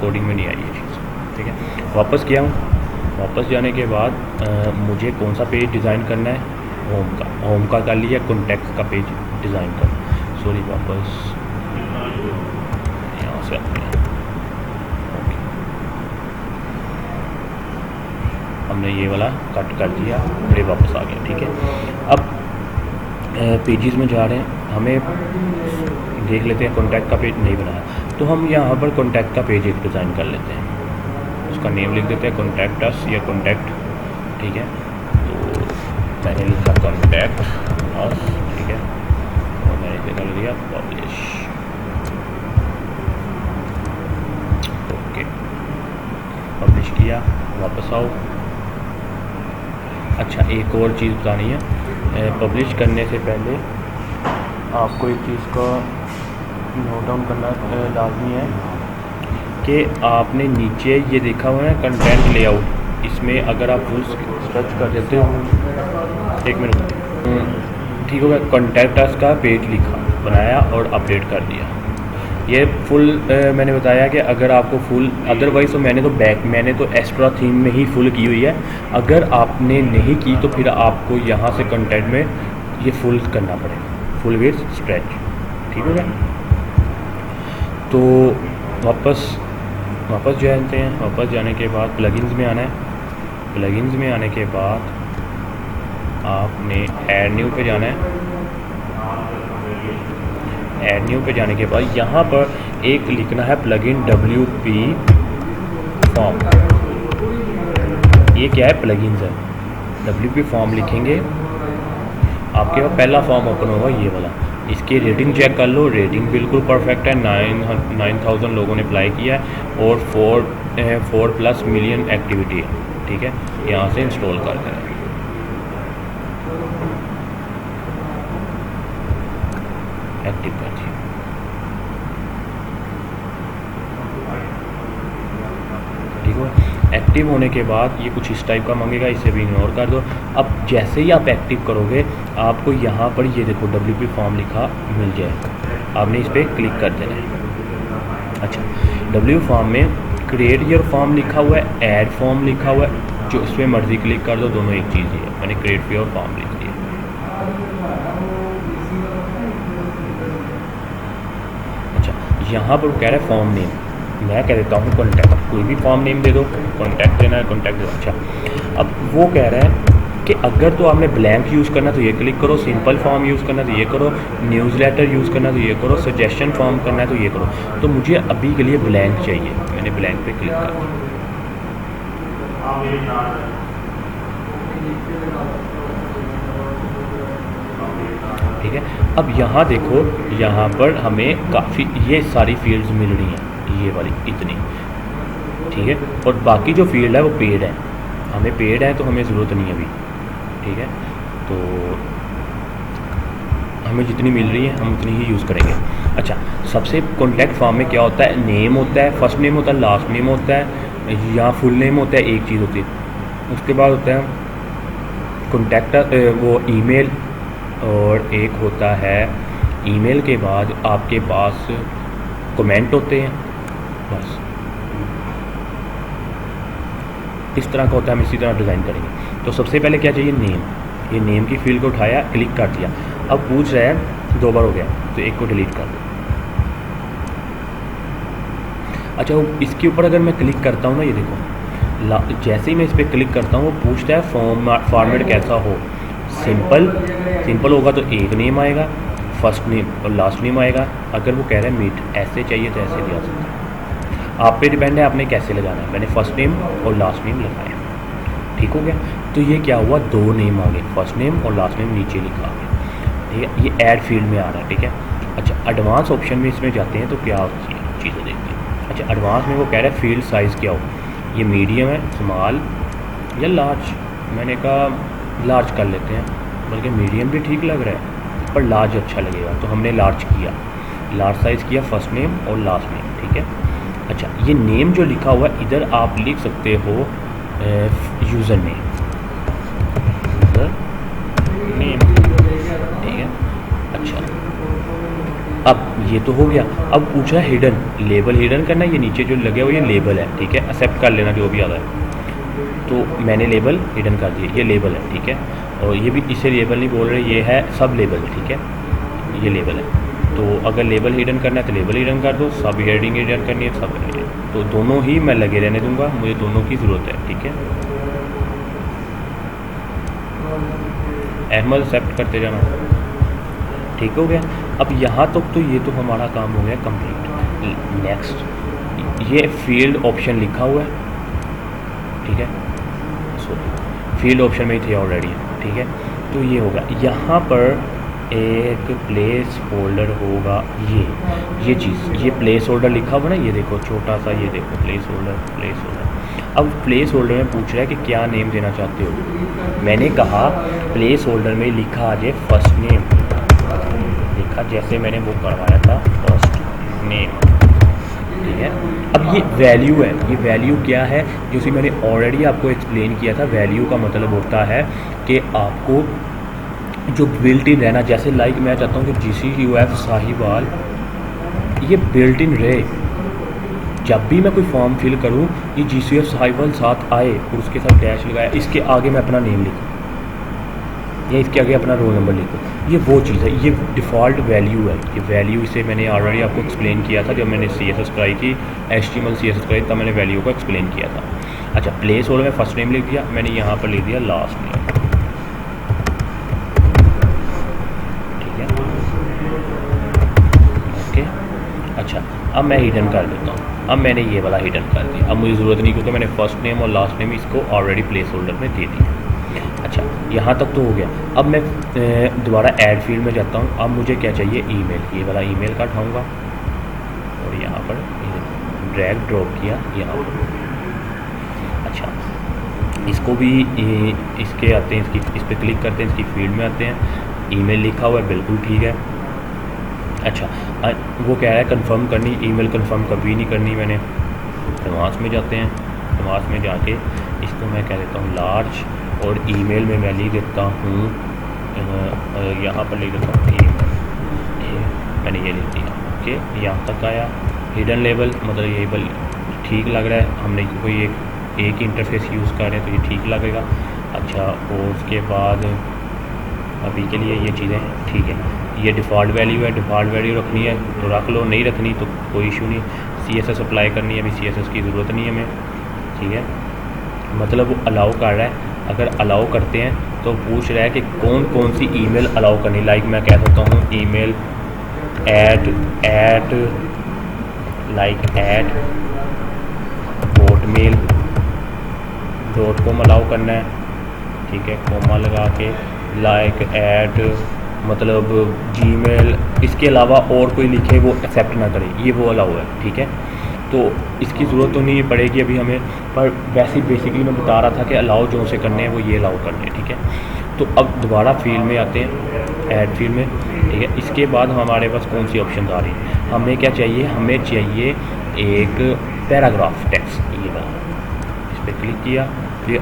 Coding में नहीं आई ये चीज़, ठीक है। वापस किया हूँ, वापस जाने के बाद मुझे कौन सा पेज डिज़ाइन करना है, होम का कर लिया, कॉन्टैक्ट का पेज डिज़ाइन कर, सॉरी वापस यहाँ से आते हैं, ओके, हमने ये वाला कट कर दिया, ये वापस आ गया, ठीक है। अब पेजेस में जा रहे हैं, हमें देख लेते हैं कॉन्टैक्ट का पेज नहीं बनाया, तो हम यहाँ पर कॉन्टैक्ट का पेज एक डिज़ाइन कर लेते हैं, उसका नेम लिख देते हैं कॉन्टैक्ट अस या कॉन्टैक्ट, ठीक है। तो मैंने लिखा कॉन्टैक्ट अस, ठीक है, और मैंने इसे कर दिया पब्लिश, ओके, पब्लिश किया, वापस आओ। अच्छा, एक और चीज़ बतानी है, पब्लिश करने से पहले आपको एक चीज़ का नोट डाउन करना लाजमी है कि आपने नीचे ये देखा हुआ है कंटेंट लेआउट, इसमें अगर आप फुल सर्च कर देते हो, एक मिनट, ठीक होगा, कॉन्टैक्ट अस का पेज लिखा, बनाया और अपडेट कर दिया। ये फुल मैंने बताया कि अगर आपको फुल, अदरवाइज़ तो मैंने तो एक्स्ट्रा थीम में ही फुल की हुई है, अगर आपने नहीं की तो फिर आपको यहाँ से कंटेंट में ये फुल करना पड़ेगा, फुल विथ स्ट्रेच, ठीक हो गया। तो वापस जानते हैं, वापस जाने के बाद प्लगइन्स में आना है, प्लगइन्स में आने के बाद आपने ऐड न्यू पे जाना है, ऐड न्यू पे जाने के बाद यहाँ पर एक लिखना है प्लगइन WP फॉर्म, ये क्या है, प्लगइन्स है, WP फॉर्म लिखेंगे, आपके पास पहला फॉर्म ओपन होगा ये वाला, इसकी रेटिंग चेक कर लो, रेटिंग बिल्कुल परफेक्ट है, 9000 लोगों ने अप्लाई किया है और 4+ मिलियन एक्टिविटी है, ठीक है। यहाँ से इंस्टॉल कर दें, एक्टिव कर दिया, ठीक है। एक्टिव होने के बाद ये कुछ इस टाइप का मांगेगा, इसे भी इग्नोर कर दो। अब जैसे ही आप एक्टिव करोगे आपको यहाँ पर ये देखो WP फॉर्म लिखा मिल जाएगा, आपने इस पर क्लिक कर देना है। अच्छा, WP फॉर्म में क्रिएट योर फॉर्म लिखा हुआ है, ऐड फॉर्म लिखा हुआ है, जो इसमें मर्जी क्लिक कर दो, दोनों एक चीज़ ही है, मैंने क्रिएट योर फॉर्म लिख दिया। अच्छा, यहाँ पर कह रहा है फॉर्म नेम, मैं कह देता हूँ कॉन्टैक्ट, कोई भी फॉर्म नेम दे दो, कॉन्टैक्ट देना है, कॉन्टैक्ट दे दो। अच्छा, अब वो कह रहा है कि अगर तो आपने ब्लैंक यूज़ करना तो ये क्लिक करो, सिंपल फॉर्म यूज़ करना तो ये करो, न्यूज़लेटर यूज़ करना तो ये करो, सजेशन फॉर्म करना है तो ये करो। तो मुझे अभी के लिए ब्लैंक चाहिए, मैंने ब्लैंक पे क्लिक कर दिया। ठीक है, अब यहाँ देखो, यहाँ पर हमें काफ़ी ये सारी फील्ड्स मिल रही हैं, ये वाली इतनी, ठीक है, और बाकी जो फील्ड है वो पेड है, हमें पेड है तो हमें ज़रूरत नहीं है अभी, ठीक है। तो हमें जितनी मिल रही है हम उतनी ही यूज़ करेंगे। अच्छा, सबसे कॉन्टैक्ट फॉर्म में क्या होता है, नेम होता है, फर्स्ट नेम होता है, लास्ट नेम होता है, या फुल नेम होता है, एक चीज़ होती है। उसके बाद होता है कॉन्टैक्ट वो ईमेल, और एक होता है ईमेल के बाद आपके पास कमेंट होते हैं, बस इस तरह का होता है। हम इसी तरह डिज़ाइन करेंगे। तो सबसे पहले क्या चाहिए, नेम, ये नेम की फील्ड को उठाया, क्लिक कर दिया, अब पूछ रहा है 2 बार हो गया तो एक को डिलीट कर दो। अच्छा, इसके ऊपर अगर मैं क्लिक करता हूँ ना, ये देखो, जैसे ही मैं इस पर क्लिक करता हूँ वो पूछता है फॉर्मेट कैसा हो, सिंपल होगा तो एक नेम आएगा, फर्स्ट नेम और लास्ट नेम आएगा। अगर वो कह रहा है मीट ऐसे चाहिए तो ऐसे दिया सकता है, आप पे डिपेंड है आपने कैसे लगाना है। मैंने फर्स्ट नेम और लास्ट नेम लगाया, ठीक हो गया। तो ये क्या हुआ, 2 नेम आ गए, फर्स्ट नेम और लास्ट नेम नीचे लिखा आ गया, ठीक है। ये ऐड फील्ड में आ रहा है, ठीक है। अच्छा, एडवांस ऑप्शन में इसमें जाते हैं तो क्या होती है चीज़ें देखते हैं। अच्छा, एडवांस में वो कह रहा है फील्ड साइज़ क्या हो, ये मीडियम है, स्मॉल या लार्ज। मैंने कहा लार्ज कर लेते हैं, बल्कि मीडियम भी ठीक लग रहा है पर लार्ज अच्छा लगेगा, तो हमने लार्ज किया, लार्ज साइज़ किया, फर्स्ट नेम और लास्ट नेम, ठीक है। अच्छा, ये नेम जो लिखा हुआ है इधर आप लिख सकते हो यूज़र नेम, ठीक है। अच्छा, अब ये तो हो गया। अब पूछ रहा है हिडन, लेबल हिडन करना है, ये नीचे जो लगे हुआ ये लेबल है, ठीक है, एक्सेप्ट कर लेना जो भी आता है। तो मैंने लेबल हिडन कर दिया, ये लेबल है, ठीक है, और ये भी इसे लेबल नहीं बोल रहे, ये है सब लेबल, ठीक है, ये लेबल है। तो अगर लेबल हिडन करना है तो लेबल हिडन कर दो, सब हेडिंग हिडन करनी है सब हिडन, तो दोनों ही मैं लगे रहने दूंगा, मुझे दोनों की ज़रूरत है, ठीक है। अहमद एक्सेप्ट करते जाना, ठीक हो गया। अब यहाँ तक तो ये तो हमारा काम हो गया कंप्लीट। नेक्स्ट ये फील्ड ऑप्शन लिखा हुआ है, ठीक है, फील्ड ऑप्शन में ही थे ऑलरेडी, ठीक है। तो ये होगा, यहाँ पर एक प्लेस होल्डर होगा, ये चीज़, ये प्लेस होल्डर लिखा हुआ ना, ये देखो छोटा सा, ये देखो प्लेस होल्डर। अब प्लेस होल्डर में पूछ रहा है कि क्या नेम देना चाहते हो। मैंने कहा प्लेस होल्डर में लिखा आ जाए फर्स्ट नेम, लिखा जैसे मैंने वो करवाया था फर्स्ट नेम, ठीक है। अब ये वैल्यू है, ये वैल्यू क्या है, जो मैंने ऑलरेडी आपको एक्सप्लेन किया था। वैल्यू का मतलब होता है कि आपको जो बिल्ट इन रहना, जैसे लाइक मैं चाहता हूँ कि GCUF साहिवाल ये बिल्ट इन रहे, जब भी मैं कोई फॉर्म फिल करूँ ये GCUF साहिवाल साथ आए और उसके साथ डैश लगाया, इसके आगे मैं अपना नेम लिखूँ या इसके आगे अपना रोल नंबर लिखूँ, ये वो चीज़ है, ये डिफ़ॉल्ट वैल्यू है। ये वैल्यू इसे मैंने ऑलरेडी आपको एक्सप्लेन किया था जब मैंने CSS ट्राई की, HTML CSS ट्राई, तब मैंने वैल्यू को एक्सप्लेन किया था। अच्छा, प्लेस होल्डर में फर्स्ट नेम लिख दिया मैंने, यहाँ पर लिख दिया लास्ट नेम, ठीक है, ओके। अच्छा, अब मैं हिडन कर देता हूँ, अब मैंने ये वाला हिडन कर दिया, अब मुझे ज़रूरत नहीं क्योंकि मैंने फर्स्ट नेम और लास्ट नेम इसको ऑलरेडी प्लेस होल्डर में दे दिया। अच्छा, यहाँ तक तो हो गया। अब मैं दोबारा ऐड फील्ड में जाता हूँ। अब मुझे क्या चाहिए, ईमेल, ये वाला ईमेल का उठाऊँगा और यहाँ पर ड्रैग ड्रॉप किया यहाँ पर। अच्छा, इसको भी इसके आते हैं, इसकी इस पर क्लिक करते हैं, इसकी फील्ड में आते हैं, ईमेल लिखा हुआ है, बिल्कुल ठीक है। अच्छा, वो कह रहा है कंफर्म करनी, ईमेल कंफर्म कभी नहीं करनी मैंने। एडवांस में जाते हैं, एडवांस में जाके इसको मैं कह देता हूँ लार्ज, और ईमेल में मैं लिख देता हूँ, यहाँ पर लिख देता हूँ ईमेल, मैंने ये लिख दिया, ओके। यहाँ तक आया। हिडन लेबल मतलब ये लेबल ठीक लग रहा है, हमने कोई एक ही इंटरफेस यूज़ कर रहे हैं तो ये ठीक लगेगा। अच्छा, और उसके बाद अभी के लिए ये चीज़ें ठीक है। ये डिफ़ॉल्ट वैल्यू है, डिफ़ॉल्ट वैल्यू रखनी है तो रख लो, नहीं रखनी तो कोई इशू नहीं। CSS अप्लाई करनी है, अभी CSS की ज़रूरत नहीं है हमें, ठीक है। मतलब वो अलाउ कर रहा है, अगर अलाउ करते हैं तो पूछ रहा है कि कौन कौन सी ईमेल अलाउ करनी। लाइक मैं कह सकता हूँ ईमेल ऐट hotmail.com अलाउ करना है, ठीक है, कोमा लगा के, लाइक ऐट मतलब Gmail, इसके अलावा और कोई लिखे वो एक्सेप्ट ना करे, ये वो अलाउ है, ठीक है। तो इसकी ज़रूरत तो नहीं पड़ेगी अभी हमें, पर वैसे बेसिकली मैं बता रहा था कि अलाउ जो से करने हैं वो ये अलाउ करने हैं, ठीक है। तो अब दोबारा फील्ड में आते हैं, ऐड फील्ड में, ठीक है। इसके बाद हमारे पास कौन सी ऑप्शन आ रही है, हमें क्या चाहिए, हमें चाहिए एक पैराग्राफ टेक्स्ट, ये वाला। इस पर क्लिक किया तो ये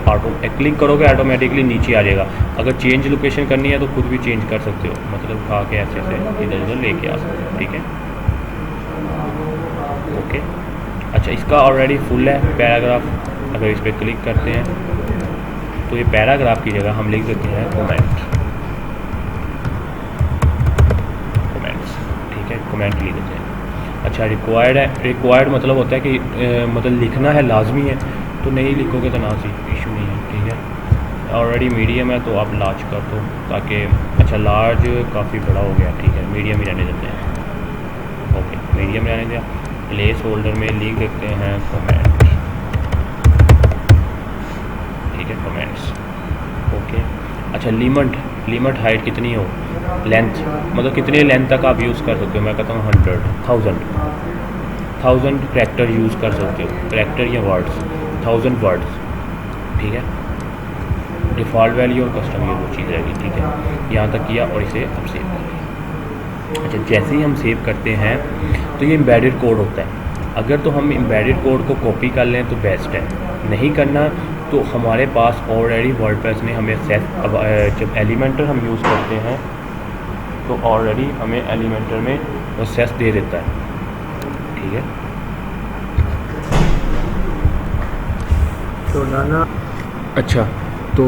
क्लिक करोगे ऑटोमेटिकली नीचे आ जाएगा। अगर चेंज लोकेशन करनी है तो खुद भी चेंज कर सकते हो, मतलब उठा के ऐसे इधर उधर लेके आ सकते हो, ठीक है, ओके। अच्छा, इसका ऑलरेडी फुल है पैराग्राफ, अगर इस पर क्लिक करते हैं तो ये पैराग्राफ की जगह हम लिख देते हैं कमेंट्स, ठीक है, कमेंट लिख देते हैं। अच्छा, रिक्वायर्ड है, रिक्वायर्ड मतलब होता है कि मतलब लिखना है, लाजमी है, तो नहीं लिखोगे तो ना सी इशू नहीं है, ठीक है। ऑलरेडी मीडियम है तो आप लार्ज कर दो ताकि, अच्छा लार्ज काफ़ी बड़ा हो गया, ठीक है, मीडियम ही रहने देते हैं, ओके, मीडियम रहने दिया। प्लेस होल्डर में लिख देते हैं कमेंट, ठीक है, कमेंट्स, ओके। अच्छा, लिमिट हाइट कितनी हो, लेंथ मतलब कितने लेंथ तक आप यूज़ कर सकते हो, मैं कहता हूँ 1000 करैक्टर यूज़ कर सकते हो, करैक्टर या वर्ड्स, 1000 वर्ड्स, ठीक है। डिफ़ॉल्ट वैल्यू और कस्टम ये वो चीज़ रहेगी, ठीक है। यहाँ तक किया और इसे अब सेव करें। अच्छा, जैसे ही हम सेव करते हैं तो ये एम्बेडेड कोड होता है। अगर तो हम एम्बेडेड कोड को कॉपी कर लें तो बेस्ट है, नहीं करना तो हमारे पास ऑलरेडी वर्डप्रेस ने हमें जब एलिमेंटर हम यूज़ करते हैं तो ऑलरेडी हमें एलिमेंटर में वो सेस दे देता है, ठीक है। तो नाना अच्छा, तो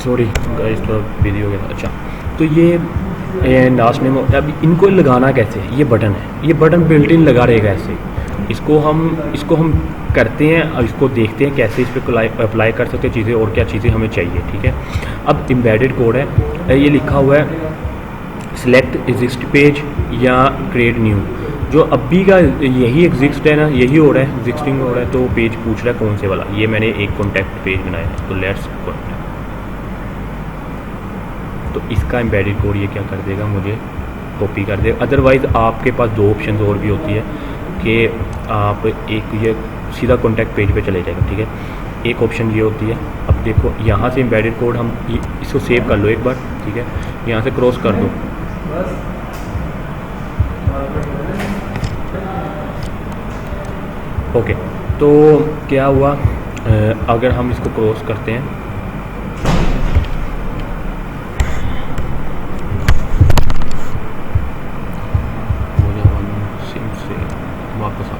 सॉरी गाइस थोड़ा बिजी हो गया था। अच्छा, तो ये नाश नेम, अब इनको लगाना कैसे है? ये बटन है, ये बटन बिल्ट इन लगा रहेगा ऐसे। इसको हम करते हैं और इसको देखते हैं कैसे इस पर अप्लाई कर सकते हैं चीज़ें और क्या चीज़ें हमें चाहिए, ठीक है। अब एम्बेडेड कोड है, ये लिखा हुआ है सिलेक्ट एग्जिस्ट पेज या क्रिएट न्यू। जो अभी का यही एग्जिस्ट है ना, यही हो रहा है, एग्जिस्टिंग हो रहा है, तो पेज पूछ रहा है कौन से वाला। ये मैंने एक कॉन्टैक्ट पेज बनाया है, तो लेट्स कॉन्टैक्ट। तो इसका एम्बेडेड कोड ये क्या कर देगा, मुझे कॉपी कर देगा। अदरवाइज़ आपके पास दो ऑप्शन और भी होती है कि आप एक ये सीधा कॉन्टैक्ट पेज पे चले जाएगा, ठीक है। एक ऑप्शन ये होती है, अब देखो यहाँ से एम्बेडेड कोड हम इसको सेव कर लो एक बार, ठीक है। यहाँ से क्रॉस कर दो, ओके। तो क्या हुआ, अगर हम इसको क्रॉस करते हैं, वापस आ,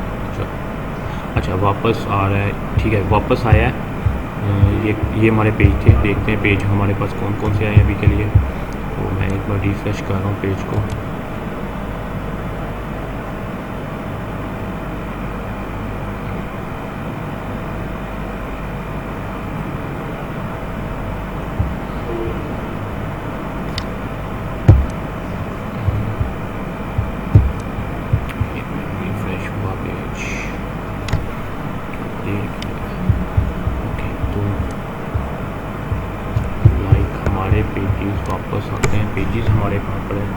अच्छा वापस आ रहा है, ठीक है, वापस आया है। ये हमारे पेज थे, देखते हैं पेज हमारे पास कौन कौन से आए हैं अभी के लिए। तो मैं एक बार रिफ्रेश कर रहा हूँ पेज को। रिफ्रेश हुआ पेज, ओके। तो लाइक हमारे पेजेस वापस आते हैं, पेजेस हमारे कहाँ पर है।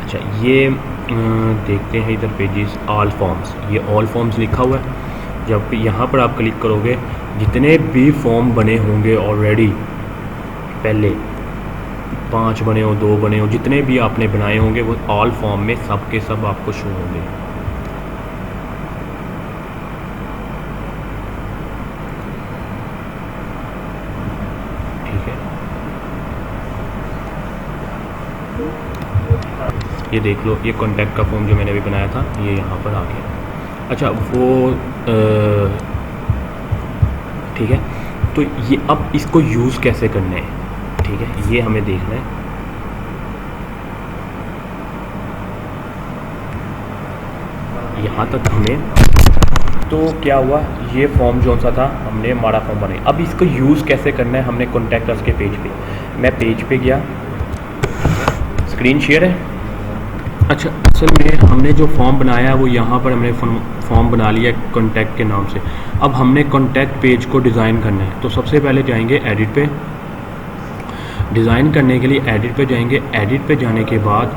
अच्छा, ये देखते हैं इधर पेजेस, ऑल फॉर्म्स, ये ऑल फॉर्म्स लिखा हुआ है। जब यहाँ पर आप क्लिक करोगे, जितने भी फॉर्म बने होंगे ऑलरेडी, पहले 5 बने हो, 2 बने हो, जितने भी आपने बनाए होंगे वो ऑल फॉर्म में सब के सब आपको शो होंगे। ठीक है, ये देख लो, ये कॉन्टैक्ट का फॉर्म जो मैंने अभी बनाया था ये यहाँ पर आ गया। अच्छा, वो ठीक है। तो ये अब इसको यूज़ कैसे करना है, ठीक है, ये हमें देखना है। यहाँ तक हमें, तो क्या हुआ, ये फॉर्म जो सा था हमने हमारा फॉर्म बनाया। अब इसको यूज़ कैसे करना है, हमने कॉन्टैक्ट के पेज पे, मैं पेज पे गया, स्क्रीन शेयर है। अच्छा, असल में हमने जो फॉर्म बनाया है वो यहाँ पर हमने फॉर्म बना लिया है कॉन्टैक्ट के नाम से। अब हमने कॉन्टैक्ट पेज को डिज़ाइन करना है, तो सबसे पहले जाएंगे एडिट पे। डिज़ाइन करने के लिए एडिट पे जाएंगे। एडिट पे जाने के बाद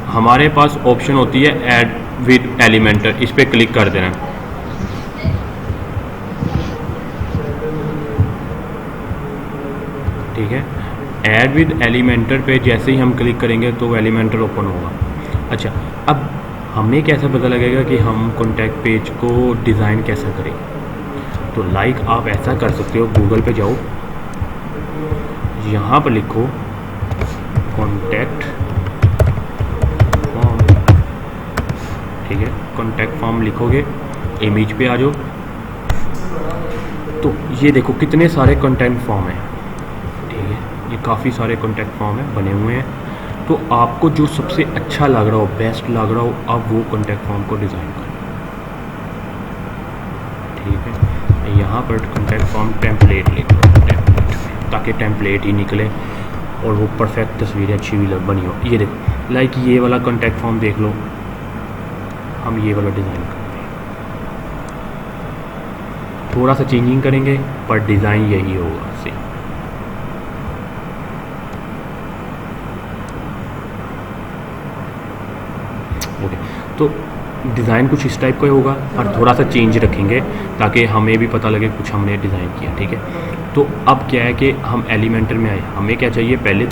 हमारे पास ऑप्शन होती है ऐड विद एलिमेंटर, इस पर क्लिक कर देना। ठीक है, ऐड विद एलिमेंटर पे जैसे ही हम क्लिक करेंगे तो एलिमेंटर ओपन होगा। अच्छा, अब हमें कैसे पता लगेगा कि हम कॉन्टैक्ट पेज को डिज़ाइन कैसे करें? तो लाइक आप ऐसा कर सकते हो, गूगल पे जाओ, यहाँ पर लिखो कॉन्टैक्ट फॉर्म, ठीक है, कॉन्टैक्ट फॉर्म लिखोगे, इमेज पे आ जाओ, तो ये देखो कितने सारे कॉन्टैक्ट फॉर्म हैं, ठीक है, ये काफ़ी सारे कॉन्टैक्ट फॉर्म हैं बने हुए हैं। तो आपको जो सबसे अच्छा लग रहा हो, बेस्ट लग रहा हो, आप वो कॉन्टैक्ट फॉर्म को डिज़ाइन करें, ठीक है। यहाँ पर कॉन्टैक्ट फॉर्म टेम्पलेट लिखो, ताकि टेम्पलेट ही निकले और वो परफेक्ट तस्वीरें अच्छी भी बनी हो। ये देखो, लाइक ये वाला कॉन्टैक्ट फॉर्म देख लो, हम ये वाला डिज़ाइन करते हैं, थोड़ा सा चेंजिंग करेंगे पर डिज़ाइन यही होगा सेम। ओके, तो डिज़ाइन कुछ इस टाइप का होगा और थोड़ा सा चेंज रखेंगे ताकि हमें भी पता लगे कुछ हमने डिज़ाइन किया, ठीक है। तो अब क्या है कि हम एलिमेंटर में आए, हमें क्या चाहिए, पहले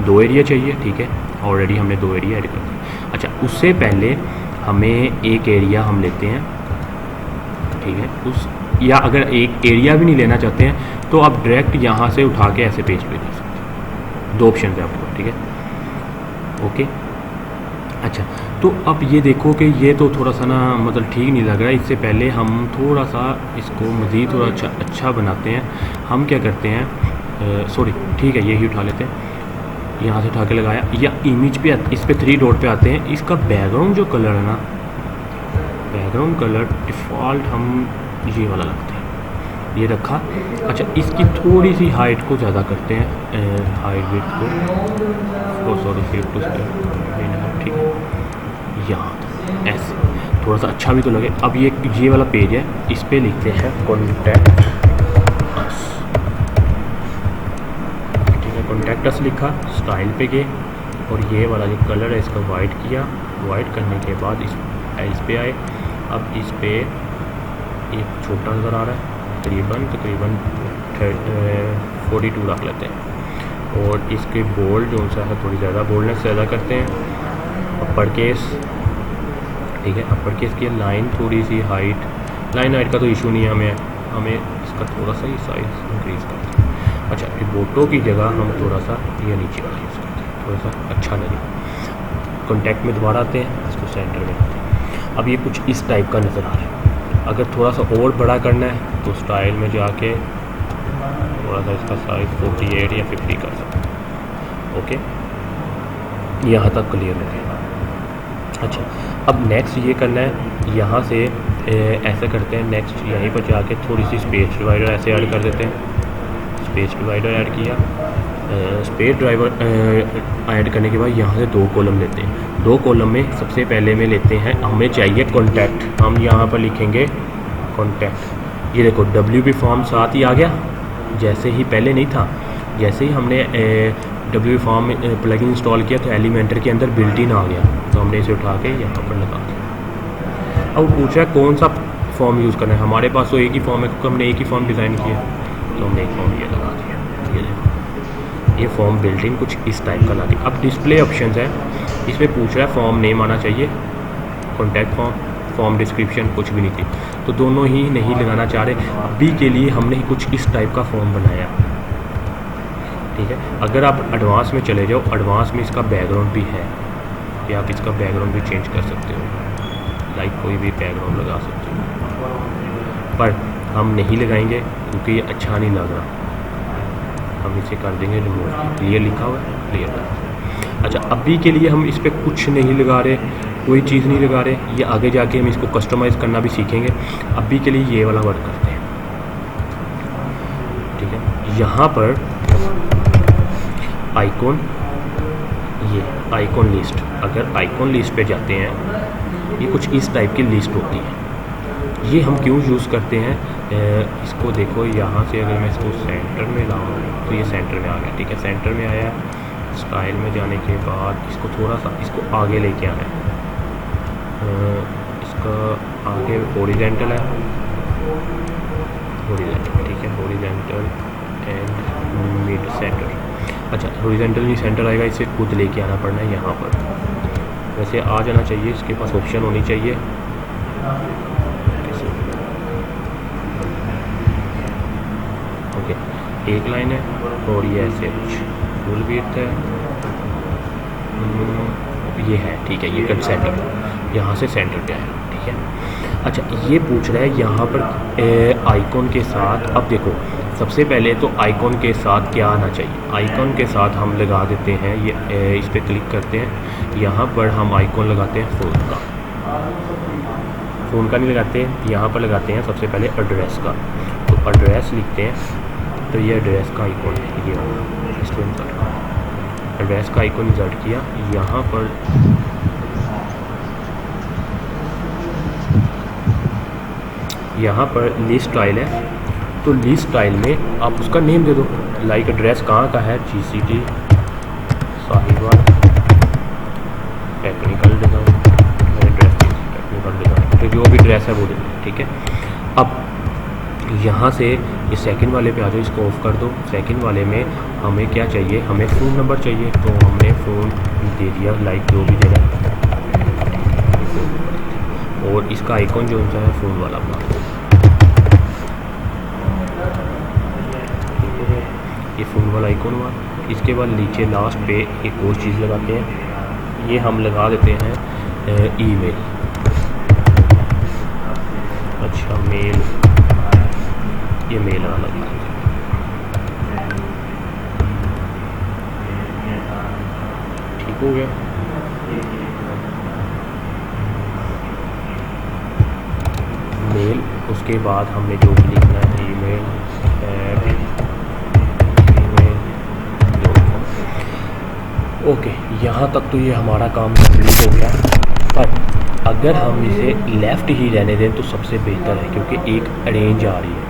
दो एरिया चाहिए, ठीक है, ऑलरेडी हमने 2 एरिया ऐड कर दिए। अच्छा, उससे पहले हमें एक एरिया हम लेते हैं, ठीक है, या अगर एक एरिया भी नहीं लेना चाहते हैं तो आप डायरेक्ट यहाँ से उठा के ऐसे पेज पे कर सकते हैं। 2 ऑप्शन है आपको, ठीक है। ओके। अच्छा, तो अब ये देखो कि ये तो थोड़ा सा ना मतलब ठीक नहीं लग रहा है। इससे पहले हम थोड़ा सा इसको मज़ीद थोड़ा अच्छा बनाते हैं। हम क्या करते हैं, सॉरी ठीक है, यही उठा लेते हैं, यहाँ से उठा के लगाया, या इमेज पे इस पे 3 डॉट पे आते हैं। इसका बैकग्राउंड जो कलर है ना, बैकग्राउंड कलर डिफ़ॉल्ट हम ये वाला लगते हैं, ये रखा। अच्छा, इसकी थोड़ी सी हाइट को ज़्यादा करते हैं, हाइट विड्थ को, सॉरी शिफ्ट टू ठीक है, यहाँ ऐसे थोड़ा सा अच्छा भी तो लगे। अब ये वाला पेज है, इस पे लिखते हैं कॉन्टैक्ट अस, ठीक है, कॉन्टैक्ट अस लिखा, स्टाइल पे गए और ये वाला जो कलर है इसका वाइट किया। वाइट करने के बाद इस पे आए। अब इस पे एक छोटा नज़र आ रहा है, तकरीबन 42 रख लेते हैं। और इसके बोल्ड जो सा है थोड़ी ज़्यादा बोल्डनेस ज़्यादा करते हैं। अपर केस, ठीक है, अपर केस की लाइन थोड़ी सी हाइट, लाइन हाइट का तो इशू नहीं है, हमें इसका थोड़ा सा ही साइज़ इंक्रीज़ करते हैं। अच्छा, रिबोटो की जगह हम थोड़ा सा ये नीचे वाला यूज़ करते हैं, थोड़ा सा अच्छा लगे। कॉन्टैक्ट में दोबारा आते हैं, इसको सेंटर में आते हैं। अब ये कुछ इस टाइप का नज़र आ रहा है। अगर थोड़ा सा और बड़ा करना है तो स्टाइल में जाके थोड़ा सा इसका साइज़ 48 या 50 कर सकते हैं। ओके, यहाँ तक क्लियर हो गया। अच्छा, अब नेक्स्ट ये करना है, यहाँ से ऐसे करते हैं। नेक्स्ट यहीं पर जाके थोड़ी सी स्पेस डिवाइडर ऐसे ऐड कर देते हैं। स्पेस डिवाइडर ऐड किया, स्पेस ड्राइवर ऐड करने के बाद यहाँ से 2 कॉलम लेते हैं। 2 कॉलम में सबसे पहले में लेते हैं, हमें चाहिए कॉन्टैक्ट। हम यहाँ पर लिखेंगे कॉन्टैक्ट। ये देखो WP फॉर्म साथ ही आ गया, जैसे ही पहले नहीं था। जैसे ही हमने WP फॉर्म प्लगइन इंस्टॉल किया तो एलिमेंटर के अंदर बिल्ट इन आ गया, तो हमने इसे उठा के यहाँ पर लगा दिया। अब पूछा है कौन सा फॉर्म यूज़ करना है। हमारे पास तो एक ही फॉर्म है क्योंकि हमने एक ही फॉर्म डिज़ाइन किया, तो हमने एक फॉर्म ये लगा दिया। ये देखो, ये फॉर्म बिल्ट इन कुछ इस टाइप का लगा। अब डिस्प्ले ऑप्शंस है, इसमें पूछ रहा है फॉर्म नेम आना चाहिए, कॉन्टैक्ट फॉर्म डिस्क्रिप्शन कुछ भी नहीं थी, तो दोनों ही नहीं लगाना चाह रहे। अभी के लिए हमने कुछ इस टाइप का फॉर्म बनाया, ठीक है। अगर आप एडवांस में चले जाओ, एडवांस में इसका बैकग्राउंड भी है कि आप इसका बैकग्राउंड भी चेंज कर सकते हो, लाइक कोई भी बैकग्राउंड लगा सकते हो, पर हम नहीं लगाएंगे क्योंकि ये अच्छा नहीं लग रहा। हम इसे कर देंगे रिमूव। क्लियर लिखा हुआ है, क्लियर। अच्छा, अभी के लिए हम इस पर कुछ नहीं लगा रहे, कोई चीज़ नहीं लगा रहे। ये आगे जाके हम इसको कस्टमाइज़ करना भी सीखेंगे। अभी के लिए ये वाला वर्क करते हैं, ठीक है। यहाँ पर आइकॉन, ये आइकॉन लिस्ट, अगर आइकॉन लिस्ट पे जाते हैं, ये कुछ इस टाइप की लिस्ट होती है। ये हम क्यों यूज़ करते हैं, इसको देखो, यहाँ से अगर मैं इसको सेंटर में लाऊँ तो ये सेंटर में आ गया, ठीक है, सेंटर में आया। स्टाइल में जाने के बाद इसको थोड़ा सा इसको आगे लेके आना है। इसका आगे हॉरिजॉन्टल है, हॉरिजॉन्टल, ठीक है, हॉरिजॉन्टल एंड मिड सेंटर। अच्छा, हॉरिजॉन्टल नहीं सेंटर आएगा, इसे खुद लेके आना पड़ना है यहाँ पर। वैसे आ जाना चाहिए, इसके पास ऑप्शन होनी चाहिए। ओके, एक लाइन है और ये ऐसे कुछ फुल विड्थ है, ये है, ठीक है, ये कट सेंटर, यहाँ से सेंटर पे आया, ठीक है। अच्छा, ये पूछ रहा है यहाँ पर आइकॉन के साथ। अब देखो, सबसे पहले तो आइकॉन के साथ क्या आना चाहिए। आइकॉन के साथ हम लगा देते हैं, ये इस पर क्लिक करते हैं, यहाँ पर हम आइकॉन लगाते हैं फ़ोन का। फ़ोन का नहीं लगाते, यहाँ पर लगाते हैं सबसे पहले एड्रेस का। तो एड्रेस लिखते हैं, तो ये एड्रेस का आइकॉन है, ये इसको इंसर्ट कर, एड्रेस का आइकॉन इंसर्ट किया। यहाँ पर लिस्ट स्टाइल है, तो लिस्ट स्टाइल में आप उसका नेम दे दो, लाइक एड्रेस कहाँ का है, GCT Sahiwal technical design, address technical design, तो जो भी एड्रेस है वो दे दो, ठीक है। अब यहाँ से ये सेकंड वाले पे आ जाओ, इसको ऑफ कर दो। सेकंड वाले में हमें क्या चाहिए, हमें फ़ोन नंबर चाहिए, तो हमने फ़ोन दे दिया, लाइक जो भी देना है, और इसका आइकॉन जो होता है फ़ोन वाला बना दो, ये फ़ोन वाला आइकॉन हुआ। इसके बाद नीचे लास्ट पे एक और चीज़ लगाते हैं, ये हम लगा देते हैं ईमेल। अच्छा मेल, ये मेल आना लगा देते हैं। ठीक हो गया। मेल, उसके बाद हमने जो भी लिखना है ईमेल ओके। यहाँ तक तो ये हमारा काम कंप्लीट हो गया, पर अगर हम इसे लेफ़्ट ही रहने दें तो सबसे बेहतर है, क्योंकि एक अरेंज आ रही है।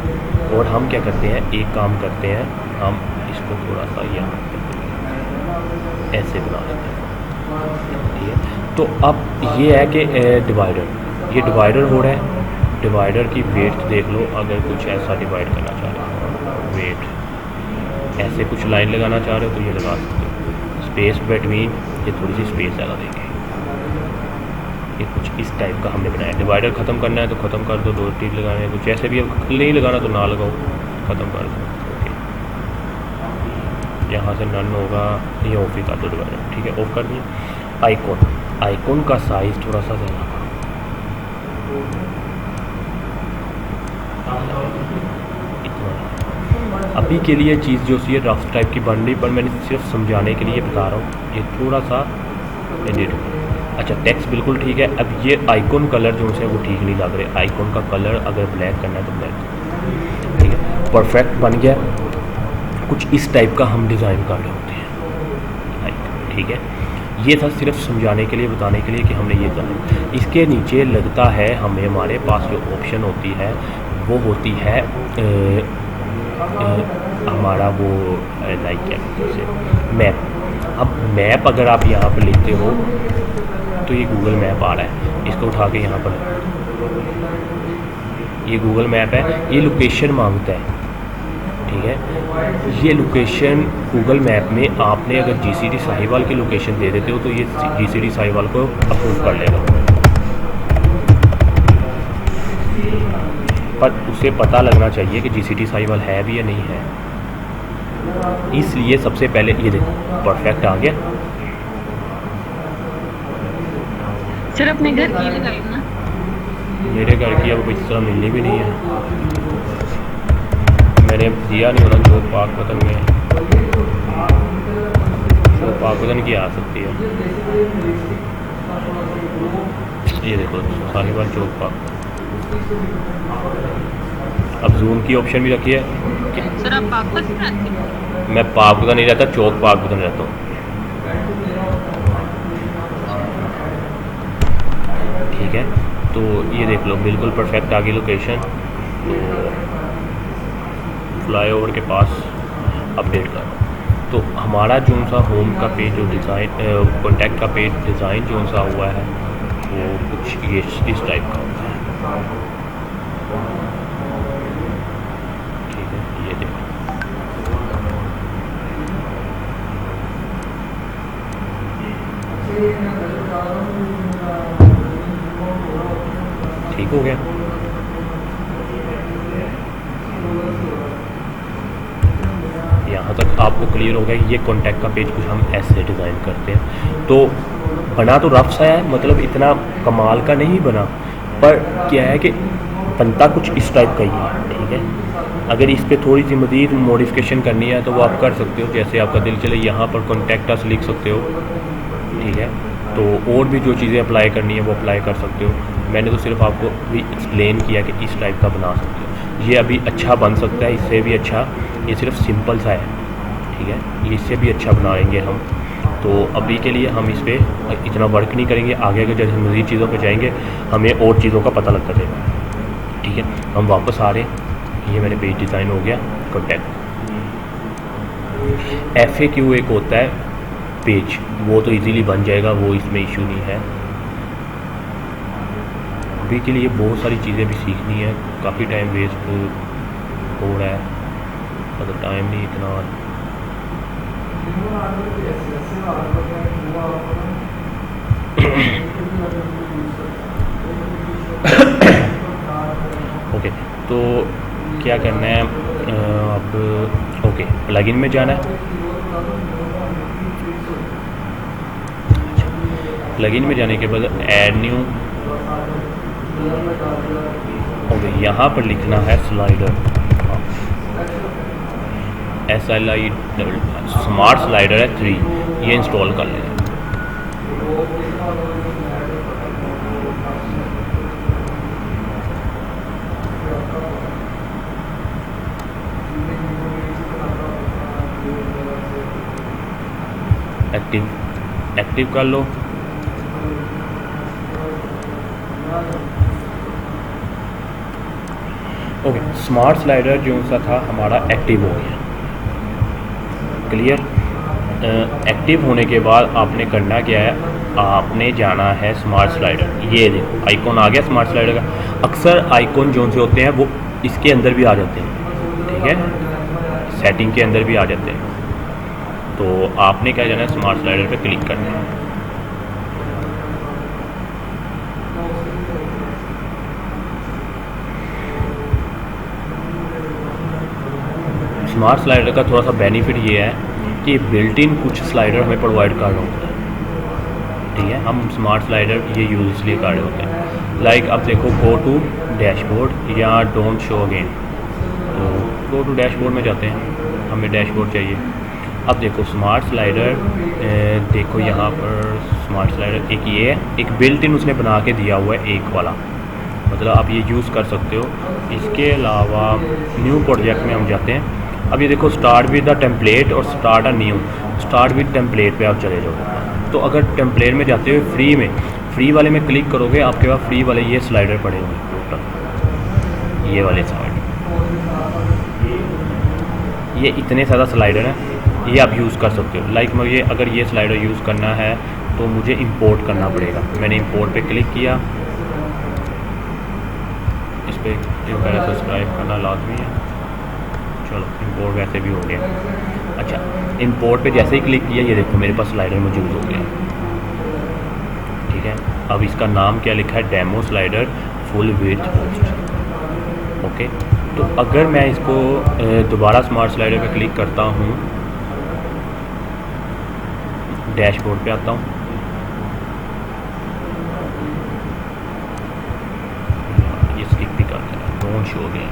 और हम क्या करते हैं, एक काम करते हैं, हम इसको थोड़ा सा यहाँ ऐसे बना लेते हैं। ठीक है, तो अब ये है कि डिवाइडर, ये डिवाइडर हो रहा है। डिवाइडर की वेट देख लो, अगर कुछ ऐसा डिवाइड करना चाह रहे हो, वेट ऐसे कुछ लाइन लगाना चाह रहे हो तो ये लगा सकते हो। स्पेस बिटवीन, ये थोड़ी सी स्पेस ज़्यादा देंगे। ये कुछ इस टाइप का हमने बनाया। डिवाइडर ख़त्म करना है तो ख़त्म कर दो, 2 टीप लगाने हैं, कुछ ऐसे भी नहीं लगाना तो ना लगाओ, ख़त्म कर दो। ओके, यहाँ से नन होगा, ये ऑफ ही कर दो डिवाइडर। ठीक है, ऑफ कर दिया। आइकॉन, आइकॉन का साइज़ थोड़ा सा ज़्यादा अभी के लिए चीज़ जो सी रफ टाइप की बन रही, पर मैंने सिर्फ समझाने के लिए बता रहा हूँ। ये थोड़ा सा एडिट। अच्छा, टेक्स्ट बिल्कुल ठीक है। अब ये आइकॉन कलर जो है वो ठीक नहीं लग रहे। आइकॉन का कलर अगर ब्लैक करना है तो ब्लैक। ठीक है, परफेक्ट बन गया। कुछ इस टाइप का हम डिज़ाइन कर रहे होते हैं। ठीक है, ये था सिर्फ समझाने के लिए, बताने के लिए कि हमने ये करना। इसके नीचे लगता है हमें, हमारे पास जो ऑप्शन होती है वो होती है हमारा वो लाइक क्या कहते हैं उसे, मैप। अब मैप अगर आप यहाँ पर लिखते हो तो ये गूगल मैप आ रहा है, इसको उठा के यहाँ पर, ये गूगल मैप है, ये लोकेशन मांगता है। ठीक है, ये लोकेशन गूगल मैप में आपने अगर GCD साहिवाल की लोकेशन दे देते हो तो ये GCD साहिवाल को अप्रूव कर लेगा, पर उसे पता लगना चाहिए कि GCD साहिवाल है भी या नहीं है। इसलिए सबसे पहले ये देखो, परफेक्ट आ गया। सर अपने घर की लगा लो ना। मेरे घर की अब इस तरह मिलनी भी नहीं है, मैंने दिया नहीं होना। जो पाक वतन में, जो पाक वतन की आ सकती है। ये देखो साहिवाल चौक पाक। अब जूम की ऑप्शन भी रखी है। सर आप पाकपत में रहते हैं? मैं पाकपतन नहीं रहता, चौक पाकपतन रहता हूँ। ठीक है, तो ये देख लो बिल्कुल परफेक्ट आ गई लोकेशन। तो फ्लाईओवर के पास अपडेट कर। तो हमारा जो सा होम का पेज जो डिज़ाइन, कॉन्टैक्ट का पेज डिज़ाइन जो सा हुआ है वो कुछ ये इस टाइप का होता है। ठीक है, ये देखो, ठीक हो गया। यहाँ तक आपको क्लियर हो गया कि ये कॉन्टैक्ट का पेज कुछ हम ऐसे डिज़ाइन करते हैं। तो बना तो रफ सा है, मतलब इतना कमाल का नहीं बना, पर क्या है कि बनता कुछ इस टाइप का ही है। ठीक है, अगर इस पर थोड़ी सी मज़ीद मॉडिफिकेशन करनी है तो वो आप कर सकते हो, जैसे आपका दिल चले यहाँ पर कॉन्टैक्ट अस लिख सकते हो। ठीक है, तो और भी जो चीज़ें अप्लाई करनी है वो अप्लाई कर सकते हो। मैंने तो सिर्फ आपको भी एक्सप्लेन किया कि इस टाइप का बना सकते हो। ये अभी अच्छा बन सकता है, इससे भी अच्छा। ये सिर्फ सिंपल सा है। ठीक है, ये इससे भी अच्छा बनाएंगे हम। तो अभी के लिए हम इस पर इतना वर्क नहीं करेंगे। आगे अगर जैसे मज़ीद चीज़ों पे जाएंगे हमें और चीज़ों का पता लगता जाएगा। ठीक है, हम वापस आ रहे हैं। ये मेरे पेज डिज़ाइन हो गया। कॉन्टैक्ट FAQ एक होता है पेज, वो तो इजीली बन जाएगा, वो इसमें इशू नहीं है। अभी के लिए बहुत सारी चीज़ें भी सीखनी है, काफ़ी टाइम वेस्ट हो रहा है, मतलब टाइम नहीं इतना। ओके, तो क्या करना है अब? ओके, प्लगइन में जाना है। प्लगइन में जाने के बाद ऐड न्यू, ओके यहाँ पर लिखना है स्लाइडर, SLI स्मार्ट स्लाइडर है 3, ये इंस्टॉल कर लें। एक्टिव कर लो। ओके स्मार्ट स्लाइडर जो सा था हमारा एक्टिव हो गया। क्लियर। एक्टिव होने के बाद आपने करना क्या है, आपने जाना है स्मार्ट स्लाइडर, ये देखो आइकॉन आ गया स्मार्ट स्लाइडर का। अक्सर आइकॉन जो से होते हैं वो इसके अंदर भी आ जाते हैं, ठीक है, सेटिंग के अंदर भी आ जाते हैं। तो आपने क्या जाना है, स्मार्ट स्लाइडर पे क्लिक करना है। स्मार्ट स्लाइडर का थोड़ा सा बेनिफिट ये है कि बिल्ट इन कुछ स्लाइडर हमें प्रोवाइड कर रहा होता है, ठीक है। हम स्मार्ट स्लाइडर ये यूज़ इसलिए कर रहे होते हैं। लाइक अब देखो गो टू डैशबोर्ड या डोंट शो अगेन, तो गो टू डैशबोर्ड में जाते हैं, हमें डैशबोर्ड चाहिए। अब देखो स्मार्ट स्लाइडर, देखो यहाँ पर स्मार्ट स्लाइडर एक ये है, एक बिल्ट इन उसने बना के दिया हुआ है एक वाला, मतलब आप ये यूज़ कर सकते हो। इसके अलावा न्यू प्रोजेक्ट में हम जाते हैं। अब ये देखो स्टार्ट विद द टेम्पलेट और start a new, start with template पे आप चले जाओ। तो अगर टेम्पलेट में जाते हुए फ्री वाले में क्लिक करोगे, आपके पास फ्री वाले ये स्लाइडर पड़े हुए टोटल, ये वाले स्लाइडर, ये इतने ज़्यादा स्लाइडर हैं, ये आप यूज़ कर सकते हो। लाइक मुझे अगर ये स्लाइडर यूज़ करना है तो मुझे इंपोर्ट करना पड़ेगा। मैंने इंपोर्ट पे क्लिक किया, इस पर क्लिक करें, सब्सक्राइब करना लाजमी है। चलो इंपोर्ट वैसे भी हो गया। अच्छा इंपोर्ट पे जैसे ही क्लिक किया, ये देखो मेरे पास स्लाइडर मौजूद हो गया, ठीक है। अब इसका नाम क्या लिखा है, demo slider full width post, okay. तो अगर मैं इसको दोबारा स्मार्ट स्लाइडर पे क्लिक करता हूँ, डैशबोर्ड पे आता हूँ, ये स्किप भी कर देना, डोंट शो अगेन,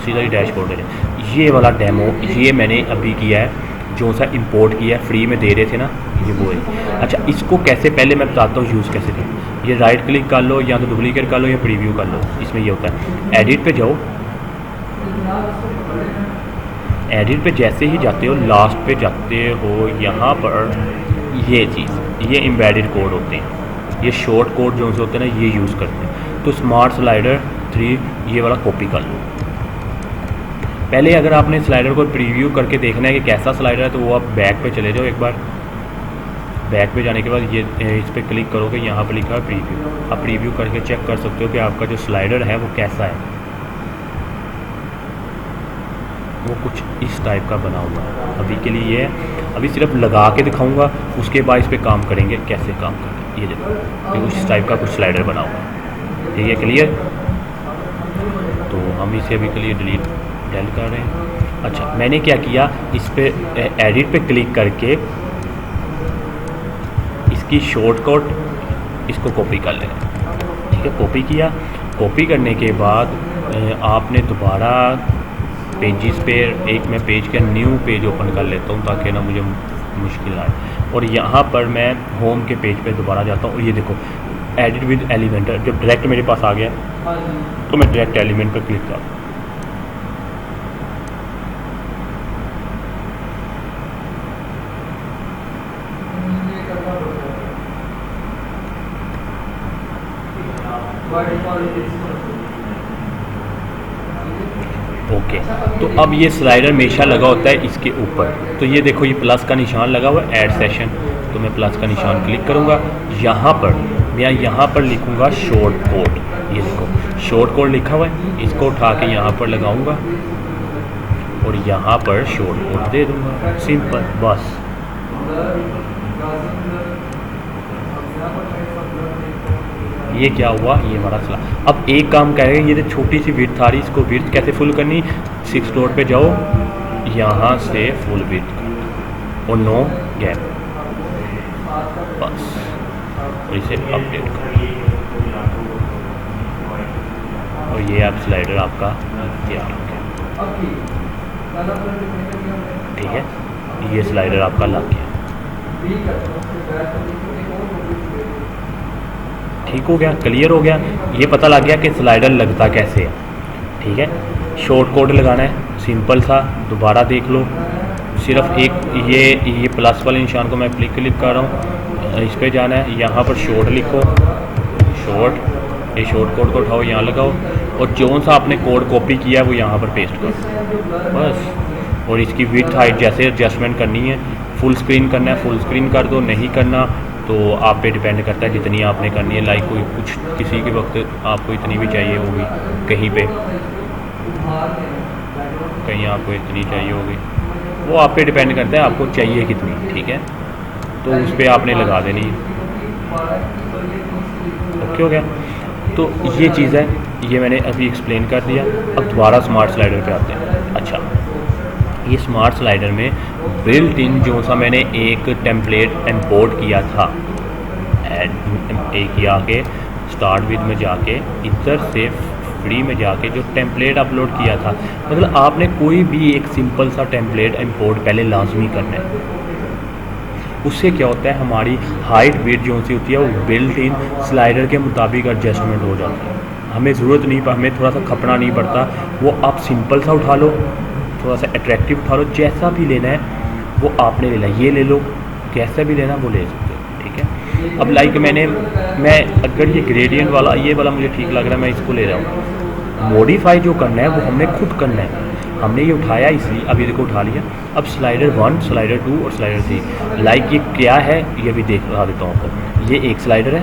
सीधा ही डैशबोर्ड है। ये वाला डेमो ये मैंने अभी किया है, जो सा इंपोर्ट किया है, फ्री में दे रहे थे ना, ये वो है। अच्छा इसको कैसे, पहले मैं बताता हूँ यूज़ कैसे करें। ये राइट क्लिक कर लो, या तो डुप्लीकेट कर लो, या प्रीव्यू कर लो। इसमें ये होता है एडिट पे जाओ, एडिट पे जैसे ही जाते हो लास्ट पे जाते हो, यहाँ पर ये चीज़, ये एम्बेडेड कोड होते हैं, ये शॉर्ट कोड जो होते हैं ना, ये यूज़ करते हैं। तो स्मार्ट स्लाइडर 3 ये वाला कॉपी कर लो। पहले अगर आपने स्लाइडर को प्रीव्यू करके देखना है कि कैसा स्लाइडर है, तो वो आप बैक पे चले जाओ एक बार। बैक पे जाने के बाद ये इस पर क्लिक करोगे, यहाँ पर लिखा है प्रीव्यू। आप प्रीव्यू करके चेक कर सकते हो कि आपका जो स्लाइडर है वो कैसा है। वो कुछ इस टाइप का बना हुआ है। अभी के लिए ये है, अभी सिर्फ लगा के दिखाऊंगा, उसके बाद इस पर काम करेंगे कैसे काम करेंगे। ये देखो ये उस टाइप का कुछ स्लाइडर बना हुआ है, ठीक है, क्लियर। तो हम इसे अभी के लिए डिलीट कर रहे हैं। अच्छा मैंने क्या किया, इस पे एडिट पे क्लिक करके इसकी शॉर्टकट इसको कॉपी कर लेना, ठीक है। कॉपी किया, कॉपी करने के बाद आपने दोबारा पेजेस पे, एक मैं पेज का न्यू पेज ओपन कर लेता हूँ ताकि ना मुझे मुश्किल आए। और यहाँ पर मैं होम के पेज पे दोबारा जाता हूँ, और ये देखो एडिट विद एलिमेंटर जब डायरेक्ट मेरे पास आ गया, तो मैं डायरेक्ट एलिमेंट पर क्लिक कर। ओके तो अब ये स्लाइडर हमेशा लगा होता है इसके ऊपर। तो ये देखो ये प्लस का निशान लगा हुआ है, ऐड सेशन। तो मैं प्लस का निशान क्लिक करूँगा, यहाँ पर मैं यहाँ पर लिखूँगा शॉर्ट कोड। ये देखो शॉर्ट कोड लिखा हुआ है, इसको उठा के यहाँ पर लगाऊँगा और यहाँ पर शॉर्ट कोड दे दूँगा, सिंपल बस। ये क्या हुआ, ये हमारा स्लाइड। अब एक काम करेंगे, ये जो छोटी सी विड्थ आ रही, इसको विड्थ कैसे फुल करनी, 6 डॉट पे जाओ, यहाँ से फुल विड्थ और नो गैप, और इसे अपडेट करो और ये आप स्लाइडर आपका तैयार हो गया। ठीक है, ये स्लाइडर आपका लग गया। ठीक हो गया, क्लियर हो गया। ये पता लग गया कि स्लाइडर लगता कैसे है। ठीक है, शॉर्ट कोड लगाना है, सिंपल सा, दोबारा देख लो। सिर्फ एक ये प्लस वाले निशान को मैं क्लिक कर रहा हूँ, इस पर जाना है, यहाँ पर शॉर्ट लिखो, शॉर्ट, ये शॉर्ट कोड को उठाओ, यहाँ लगाओ और जो सा आपने कोड कॉपी किया है वो यहाँ पर पेस्ट करो बस। और इसकी विड्थ हाइट जैसे एडजस्टमेंट करनी है, फुल स्क्रीन करना है फुल स्क्रीन कर दो, नहीं करना तो आप पे डिपेंड करता है जितनी आपने करनी है। लाइक कोई कुछ किसी के वक्त आपको इतनी भी चाहिए होगी, कहीं पे कहीं आपको इतनी चाहिए होगी, वो आप पे डिपेंड करता है आपको चाहिए कितनी। ठीक है, तो उस पर आपने लगा देनी है। ओके हो गया, तो ये चीज़ है, ये मैंने अभी एक्सप्लेन कर दिया। अब दोबारा स्मार्ट स्लाइडर पे आते हैं। अच्छा, ये स्मार्ट स्लाइडर में बिल्ट इन जो सा मैंने एक टेम्पलेट इंपोर्ट किया था, एक आके स्टार्ट विद में जाके इधर से फ्री में जाके जो टेम्पलेट अपलोड किया था, मतलब आपने कोई भी एक सिंपल सा टेम्पलेट इंपोर्ट पहले लाजमी करना है। उससे क्या होता है, हमारी हाइट वेट जो सी होती है वो बिल्ट इन स्लाइडर के मुताबिक एडजस्टमेंट हो जाती है। हमें ज़रूरत नहीं, हमें थोड़ा सा खपना नहीं पड़ता। वो आप सिंपल सा उठा लो, थोड़ा सा अट्रैक्टिव उठा लो, जैसा भी लेना है वो आपने लेना, ये ले लो, कैसा भी लेना वो ले सकते हो। ठीक है, अब लाइक मैं अगर ये ग्रेडियंट वाला ये वाला मुझे ठीक लग रहा है, मैं इसको ले रहा हूँ। मॉडिफाई जो करना है वो हमने खुद करना है। हमने ये उठाया इसलिए, अब ये देखो उठा लिया। अब स्लाइडर 1, स्लाइडर 2 और स्लाइडर 3, लाइक ये क्या है ये भी दिखा देता हूँ आपको। ये एक स्लाइडर है,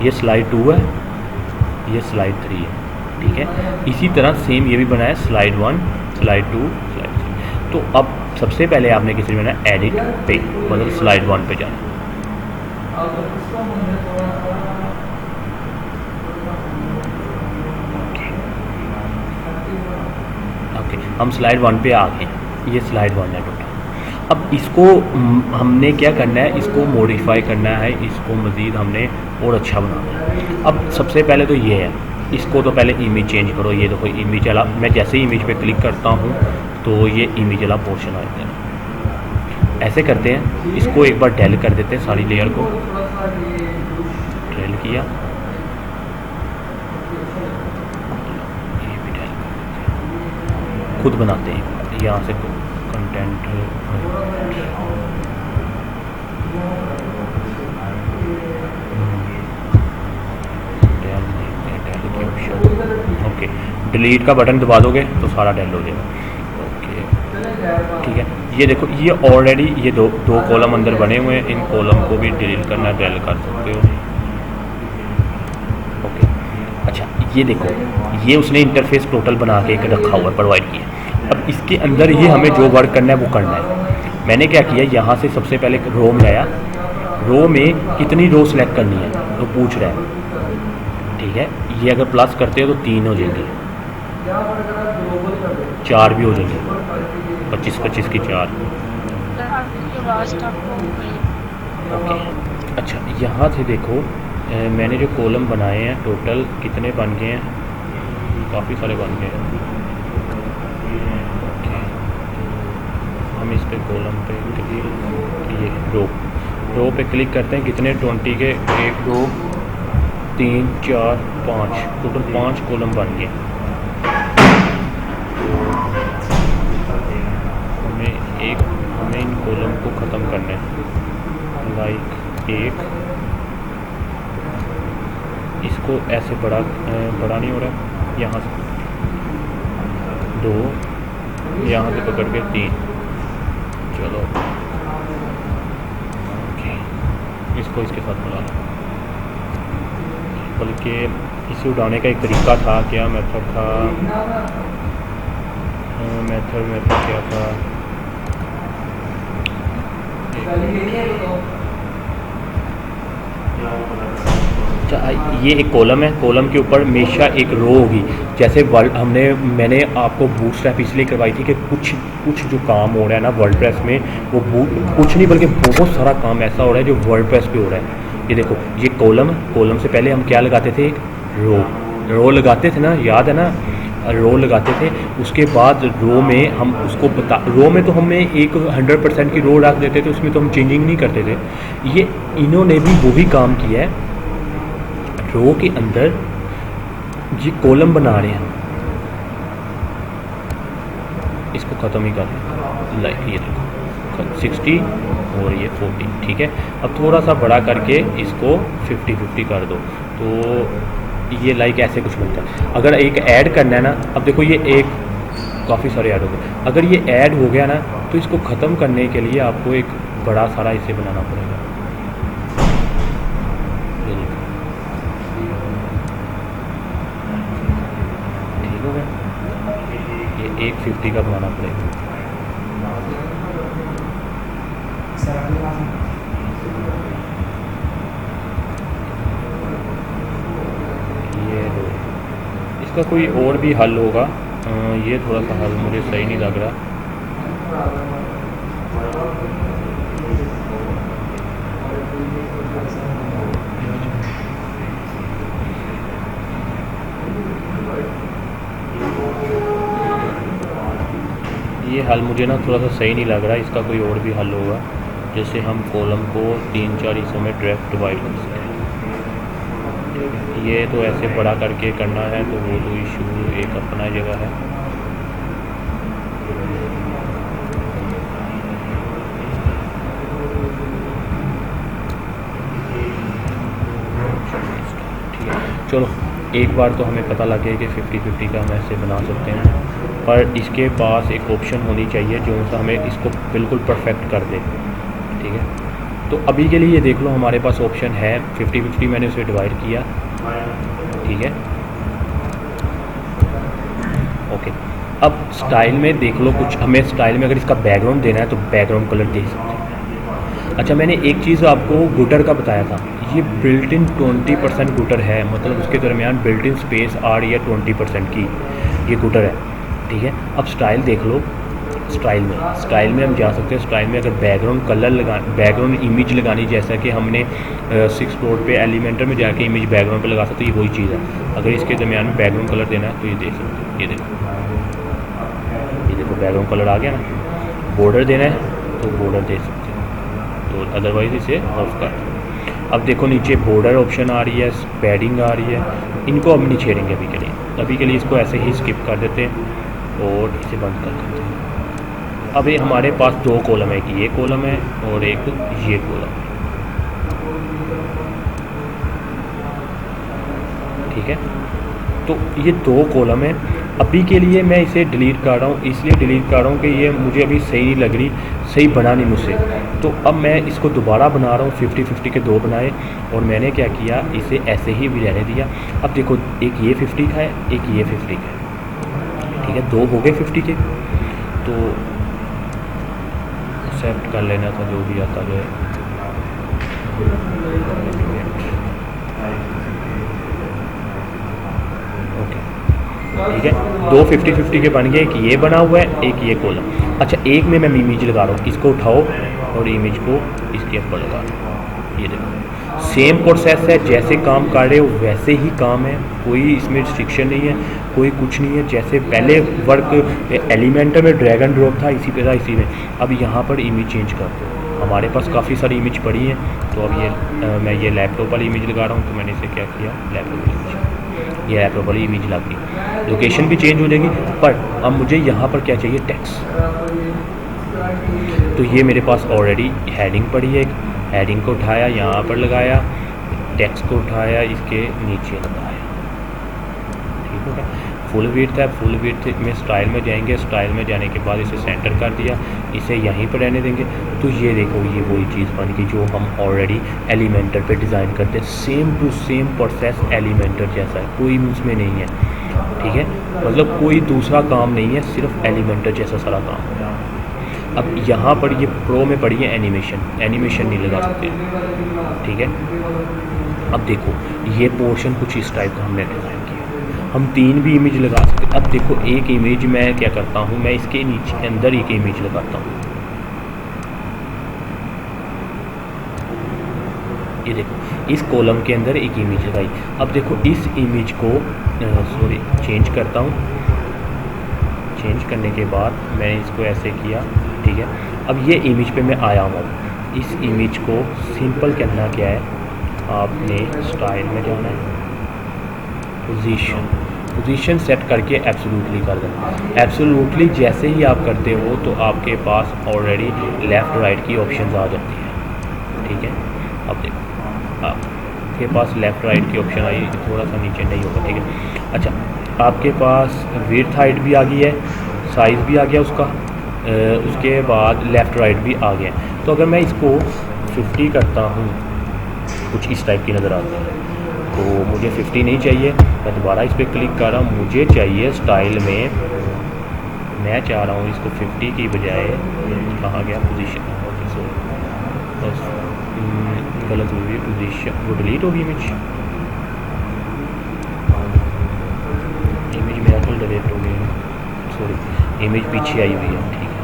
ये स्लाइड 2 है, ये स्लाइड 3 है। ठीक है, इसी तरह सेम ये भी बनाया, स्लाइड 1, स्लाइड 2, स्लाइड 3। तो अब सबसे पहले आपने किसी में बनाया एडिट पे, मतलब स्लाइड 1 पे जाना। ओके, हम स्लाइड 1 पे आ गए, ये स्लाइड 1 है टोटल। अब इसको हमने क्या करना है, इसको मॉडिफाई करना है, इसको मज़ीद हमने और अच्छा बनाना है। अब सबसे पहले तो ये है, इसको तो पहले इमेज चेंज करो। ये देखो इमेज वाला, मैं जैसे ही इमेज पे क्लिक करता हूँ तो ये इमेज वाला पोर्शन आ जाता है। ऐसे करते हैं, इसको एक बार डेल कर देते हैं, सारी लेयर को डेल किया, ये भी डेल कर देते हैं, खुद बनाते हैं। यहाँ से कंटेंट ओके, डिलीट का बटन दबा दोगे तो सारा डेल हो जाएगा। ओके, ठीक है, ये देखो ये ऑलरेडी ये दो कॉलम अंदर बने हुए हैं, इन कॉलम को भी डिलीट करना, डेल कर सकते हो। ओके, अच्छा ये देखो, ये उसने इंटरफेस टोटल बना के एक रखा हुआ प्रोवाइड किया। अब इसके अंदर ही हमें जो वर्क करना है वो करना है। मैंने क्या किया, यहाँ से सबसे पहले रो में आया, रो में कितनी रो सेलेक्ट करनी है तो पूछ रहा है। ठीक है, ये अगर प्लस करते हो तो 3 हो जाएंगे, 4 भी हो जाएंगे, 25-25 की 4। ओके, अच्छा यहाँ से देखो मैंने जो कॉलम बनाए हैं टोटल कितने बन गए हैं, काफ़ी सारे बन गए हैं। हम इस पे कॉलम पे ये रो पे क्लिक करते हैं, कितने 20 के 1 2 3 4 5 टोटल 5 कॉलम बन गए। हमें इन कॉलम को ख़त्म करना है। लाइक 1, इसको ऐसे बड़ा नहीं हो रहा, यहाँ से 2, यहाँ से पकड़ के 3, चलो ओके, इसको इसके साथ मिला लो। बल्कि इसे उड़ाने का एक तरीका था, क्या मेथड था, मेथड क्या था, ये एक कॉलम है, कॉलम के ऊपर हमेशा एक रो होगी। जैसे मैंने आपको बूटस्ट्रैप इसलिए करवाई थी कि कुछ जो काम हो रहा है ना वर्डप्रेस में, वो कुछ नहीं बल्कि बहुत सारा काम ऐसा हो रहा है जो वर्डप्रेस पे हो रहा है। ये देखो ये कॉलम से पहले हम क्या लगाते थे, एक रो लगाते थे ना, याद है ना, रो लगाते थे। उसके बाद रो में हम उसको रो में तो हमें एक 100% की रो रख देते थे, उसमें तो हम चेंजिंग नहीं करते थे। ये इन्होंने भी वही काम किया है, रो के अंदर ये कॉलम बना रहे हैं, इसको ख़त्म ही कर दें। लाइक ये देखो 60 और ये 40, ठीक है। अब थोड़ा सा बड़ा करके इसको 50-50 कर दो, तो ये लाइक ऐसे कुछ बनता है। अगर एक ऐड करना है ना, अब देखो ये एक काफ़ी सारे ऐड हो गए। अगर ये ऐड हो गया ना, तो इसको ख़त्म करने के लिए आपको एक बड़ा सारा इसे बनाना पड़ेगा। ठीक हो गया, ये एक 50 का बनाना पड़ेगा। ये लो, इसका कोई और भी हल होगा, ये थोड़ा सा हल मुझे सही नहीं लग रहा। ये हल मुझे ना थोड़ा सा सही नहीं लग रहा, इसका कोई और भी हल होगा, जैसे हम कॉलम को 3-4 हिस्सों में डायरेक्ट डिवाइड कर सकते हैं। ये तो ऐसे बड़ा करके करना है, तो वो तो इशू एक अपना जगह है। ठीक है, चलो एक बार तो हमें पता लगे कि 50-50 का हम ऐसे बना सकते हैं, पर इसके पास एक ऑप्शन होनी चाहिए जो सा हमें इसको बिल्कुल परफेक्ट कर दे। ठीक है, तो अभी के लिए ये देख लो हमारे पास ऑप्शन है 50-50, मैंने उसे डिवाइड किया। ठीक है, ओके। अब स्टाइल में देख लो, कुछ हमें स्टाइल में अगर इसका बैकग्राउंड देना है तो बैकग्राउंड कलर दे सकते हैं। अच्छा, मैंने एक चीज़ आपको गुटर का बताया था, ये बिल्ट इन 20% गुटर है, मतलब उसके दरमियान बिल्ट इन स्पेस आ रही है 20% की, ये गुटर है। ठीक है, अब स्टाइल देख लो, स्टाइल में हम जा सकते हैं। स्टाइल में अगर बैकग्राउंड कलर बैकग्राउंड इमेज लगानी, जैसा कि हमने 6 फ्लोर पे एलिमेंटर में जाके इमेज बैकग्राउंड पे लगा सकते हैं, ये वही चीज़ है। अगर इसके दरमियान में बैकग्राउंड कलर देना है तो ये दे सकते हैं, ये देखो बैकग्राउंड कलर आ गया ना। बॉर्डर देना है तो बॉर्डर दे सकते हैं, तो अदरवाइज़ इसे ऑफ कर। अब देखो नीचे बॉर्डर ऑप्शन आ रही है, पैडिंग आ रही है, इनको अब नहीं छेड़ेंगे अभी के लिए इसको ऐसे ही स्किप कर देते हैं और इसे बंद कर देते हैं। अब ये हमारे पास 2 कॉलम है, एक ये कॉलम है और एक ये कॉलम है। ठीक है, तो ये 2 कॉलम है। अभी के लिए मैं इसे डिलीट कर रहा हूँ, इसलिए डिलीट कर रहा हूँ कि ये मुझे अभी सही नहीं लग रही, सही बना नहीं मुझसे। तो अब मैं इसको दोबारा बना रहा हूँ, 50-50 के 2 बनाए, और मैंने क्या किया, इसे ऐसे ही भी रहने दिया। अब देखो एक ये 50 का है, एक ये 50 का है। ठीक है, 2 हो गए 50 के, तो एक्सेप्ट कर लेना था जो भी आता है। ओके, ठीक है, 2 50-50 के बन गए, एक ये बना हुआ है, एक ये कॉलम। अच्छा, एक में मैं इमेज लगा रहा हूँ, इसको उठाओ और इमेज को इसके ऊपर लगा दो। ये देखो सेम प्रोसेस है, जैसे काम कर रहे हो वैसे ही काम है, कोई इसमें रिस्ट्रिक्शन नहीं है, कोई कुछ नहीं है। जैसे पहले वर्क एलिमेंटर में ड्रैग एंड ड्रॉप था, इसी पे था, इसी में। अब यहाँ पर इमेज चेंज कर दो। हमारे पास काफ़ी सारी इमेज पड़ी है, तो अब ये मैं ये लैपटॉप वाली इमेज लगा रहा हूँ, तो मैंने इसे क्या किया, लैपटॉप वाली इमेज, ये लैपटॉप वाली इमेज लग गई। लोकेशन भी चेंज हो जाएगी, पर अब मुझे यहाँ पर क्या चाहिए, टेक्स्ट। तो ये मेरे पास ऑलरेडी हेडिंग पड़ी है, हेडिंग को उठाया यहाँ पर लगाया, टेक्स्ट को उठाया इसके नीचे लगाया। ठीक हो गया, फुल विड्थ है, फुल विड्थ में स्टाइल में जाएंगे, स्टाइल में जाने के बाद इसे सेंटर कर दिया, इसे यहीं पर रहने देंगे। तो ये देखो ये वही चीज़ बन गई जो हम ऑलरेडी एलिमेंटर पे डिज़ाइन करते हैं, same to same process Elementor जैसा है, कोई उसमें नहीं है। ठीक है, मतलब कोई दूसरा काम नहीं है, सिर्फ एलिमेंटर जैसा सारा काम है। अब यहाँ पर ये प्रो में पड़ी है एनिमेशन नहीं लगा सकते। ठीक है, अब देखो ये पोर्शन कुछ इस टाइप का हमने डिज़ाइन किया, हम 3 भी इमेज लगा सकते। अब देखो एक इमेज मैं क्या करता हूँ, मैं इसके नीचे अंदर एक इमेज लगाता हूँ। ये देखो इस कॉलम के अंदर एक इमेज लगाई। अब देखो इस इमेज को चेंज करता हूँ। चेंज करने के बाद मैंने इसको ऐसे किया, ठीक है। अब ये इमेज पे मैं आया हूँ। इस इमेज को सिंपल करना क्या है, आपने स्टाइल में जाना है, पोजीशन सेट करके एब्सोल्यूटली कर देना। एब्सोल्यूटली जैसे ही आप करते हो तो आपके पास ऑलरेडी लेफ़्ट राइट की ऑप्शंस आ जाती है, ठीक है। अब देखो आपके पास लेफ़्ट राइट की ऑप्शन आई, थोड़ा सा नीचे नहीं होगा, ठीक है। अच्छा, आपके पास विड्थ हाइट भी आ गई है, साइज़ भी आ गया उसका, उसके बाद लेफ़्ट राइट भी आ गया। तो अगर मैं इसको 50 करता हूँ, कुछ इस टाइप की नज़र आती है, तो मुझे 50 नहीं चाहिए। मैं दोबारा इस पर क्लिक कर रहा हूँ, मुझे चाहिए स्टाइल में, मैं चाह रहा हूँ इसको 50 की बजाय, कहाँ गया पोजीशन, बस गलत हुई पोजीशन, वो डिलीट होगी इमेज मेरा तो डिलीट हो गई, सॉरी इमेज पीछे आई हुई है, ठीक है,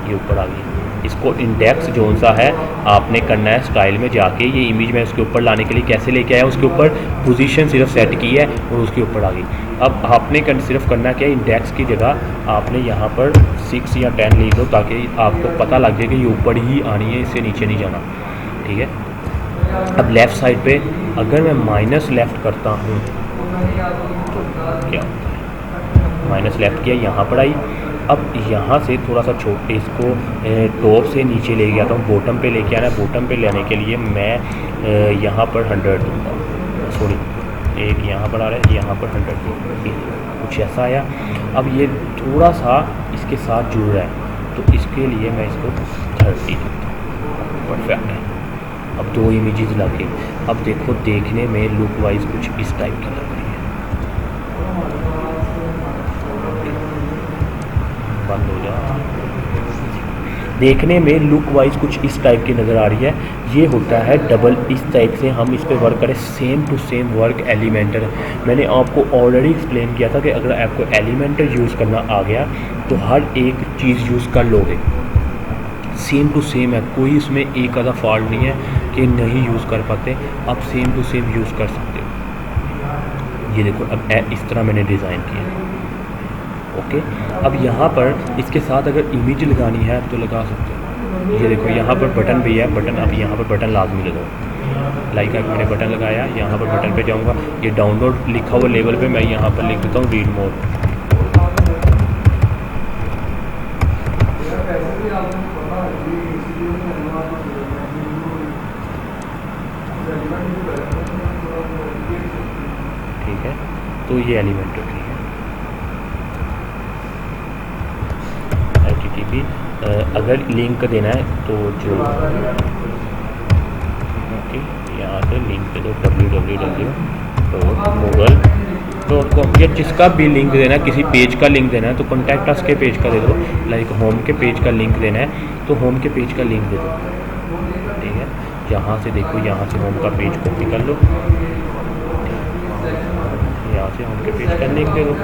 ये ऊपर आ गई। इसको इंडेक्स जोन सा है आपने करना है स्टाइल में जाके, ये इमेज मैं उसके ऊपर लाने के लिए कैसे लेके आया, उसके ऊपर पोजीशन सिर्फ सेट की है और उसके ऊपर आ गई। अब आपने सिर्फ करना क्या है, इंडेक्स की जगह आपने यहाँ पर 6 या 10 लिख दो ताकि आपको पता लग जाए कि ये ऊपर ही आनी है, इससे नीचे नहीं जाना, ठीक है। अब लेफ़्ट साइड पे अगर मैं माइनस लेफ़्ट करता हूँ तो क्या होता है, माइनस लेफ़्ट किया, यहाँ पर आई। अब यहाँ से थोड़ा सा छोटे इसको टॉप से नीचे ले गया था, बॉटम पे लेके आना है। बॉटम पे लेने के लिए मैं यहाँ पर 100 दूँगा, सॉरी एक यहाँ पर आ रहा है, यहाँ पर 100 दूँगा, कुछ ऐसा आया। अब ये थोड़ा सा इसके साथ जुड़ रहा है, तो इसके लिए मैं इसको 30 दूँगा, परफेक्ट है। अब 2 इमेजेस लगे। अब देखो देखने में लुक वाइज कुछ इस टाइप की लग रही है, बंद हो जा। देखने में लुक वाइज कुछ इस टाइप की नज़र आ रही है। ये होता है डबल, इस टाइप से हम इस पे वर्क करें, same to same work Elementor. मैंने आपको ऑलरेडी एक्सप्लेन किया था कि अगर आपको एलिमेंटर यूज़ करना आ गया तो हर एक चीज़ यूज़ कर लोगे, सेम टू सेम है, कोई इसमें एक आधा फॉल्ट नहीं है कि नहीं यूज़ कर पाते, आप सेम टू सेम यूज़ कर सकते हो। ये देखो अब इस तरह मैंने डिज़ाइन किया, ओके। अब यहाँ पर इसके साथ अगर इमेज लगानी है तो लगा सकते हो। ये देखो यहाँ पर बटन भी है, बटन, अब यहाँ पर बटन लाजमी लगाओ। लाइक मैंने बटन लगाया, यहाँ पर बटन पे जाऊँगा, ये डाउनलोड लिखा हुआ लेवल पे मैं यहाँ पर लिख देता हूँ रीड मोड। ठीक है, तो ये एलिमेंटर, ठीक है। HTTP अगर लिंक देना है तो जो ओके, यहाँ से लिंक दे दो www.google.com, या जिसका भी लिंक देना है, किसी पेज का लिंक देना है तो कॉन्टैक्ट अस के पेज का दे दो। लाइक होम के पेज का लिंक देना है तो होम के पेज का लिंक दे दो, ठीक है। यहाँ से देखो, यहाँ से होम का पेज कॉपी कर लो, यहाँ से होम के पेज का लिंक दे दो,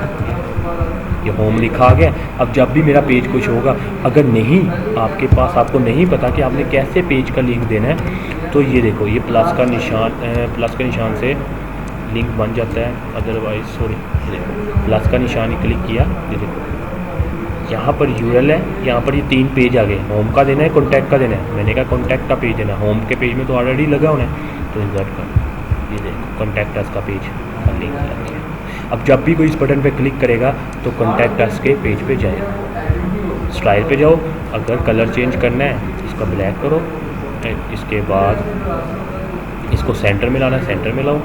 ये होम लिखा आ गया। अब जब भी मेरा पेज कुछ होगा, अगर नहीं आपके पास, आपको नहीं पता कि आपने कैसे पेज का लिंक देना है, तो ये देखो ये प्लस का निशान से लिंक बन जाता है। अदरवाइज सॉरी, देखो प्लस का निशान ही क्लिक किया, ये देखो यहाँ पर URL है, यहाँ पर ये 3 पेज आ गए। होम का देना है, कॉन्टैक्ट का देना है। मैंने कहा कॉन्टैक्ट का पेज देना है, होम के पेज में तो ऑलरेडी लगा होना है, तो इंसर्ट कर, ये देखो कॉन्टैक्ट अस का पेज का लिंक लग गया। अब जब भी कोई इस बटन पे क्लिक करेगा तो कॉन्टैक्ट अस के पेज पे जाएगा। स्टाइल पे जाओ, अगर कलर चेंज करना है इसका ब्लैक करो, इसके बाद इसको सेंटर में लाना है, सेंटर में लाओ।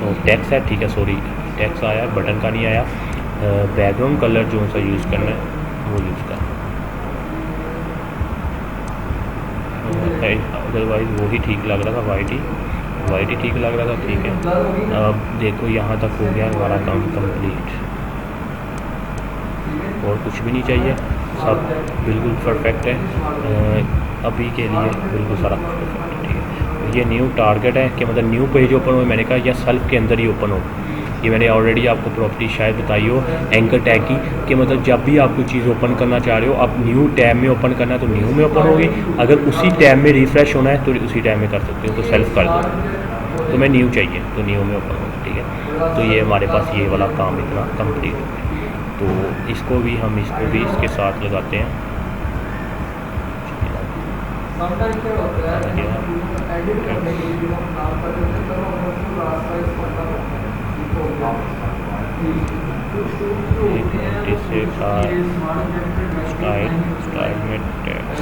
और टेक्स्ट है, ठीक है, सॉरी टेक्स्ट आया, बटन का नहीं आया। बैकग्राउंड कलर जो सा यूज़ करना है वो यूज़ करना, अदरवाइज़ वो ही ठीक लग रहा था, वाइट ही ठीक लग रहा था, ठीक है। अब देखो यहाँ तक हो गया हमारा काम कंप्लीट, और कुछ भी नहीं चाहिए, सब बिल्कुल परफेक्ट है। अभी के लिए बिल्कुल सारा परफेक्ट है, ठीक है। ये न्यू टारगेट है कि मतलब न्यू पेज ओपन हो, मैंने कहा या सेल्फ के अंदर ही ओपन हो, ये मैंने ऑलरेडी आपको प्रॉपर्टी शायद बताई हो एंकर टैग की, कि मतलब जब भी आप कोई चीज़ ओपन करना चाह रहे हो, आप न्यू टैब में ओपन करना है तो न्यू में ओपन होगी, अगर उसी टैब में रिफ़्रेश होना है तो उसी टैब में कर सकते हो। तो सेल्फ कर दो, तो मैं न्यू चाहिए तो न्यू में ओपन होगा, ठीक है। तो ये हमारे पास ये वाला काम इतना कंप्लीट हो गया। तो इसको भी हम इसके साथ लगाते हैं। स्टाइल में टेक्स्ट,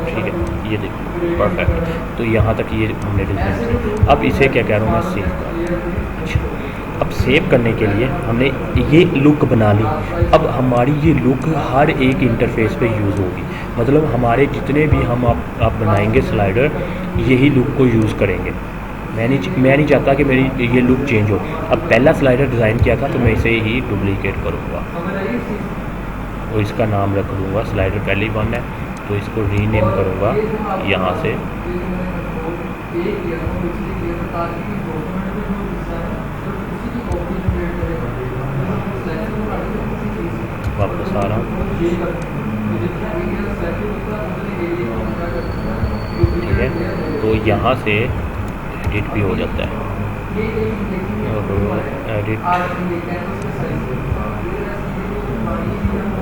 ठीक है, ये देखो परफेक्ट। तो यहाँ तक ये हमने डिज़ाइन किया। अब इसे क्या कह रहा हूँ मैं, सेव कर। अच्छा, अब सेव करने के लिए हमने ये लुक बना ली। अब हमारी ये लुक हर एक इंटरफेस पे यूज़ होगी, मतलब हमारे जितने भी हम आप बनाएंगे स्लाइडर, यही लुक को यूज़ करेंगे। मैं नहीं चाहता कि मेरी ये लुक चेंज हो। अब पहला स्लाइडर डिज़ाइन किया था तो मैं इसे ही डुप्लीकेट करूँगा और इसका नाम रख दूँगा, स्लाइडर पहले ही वन है तो इसको रीनेम करूँगा यहाँ से। वापस आ रहा हूँ, ठीक है। तो यहाँ से एडिट भी हो जाता है,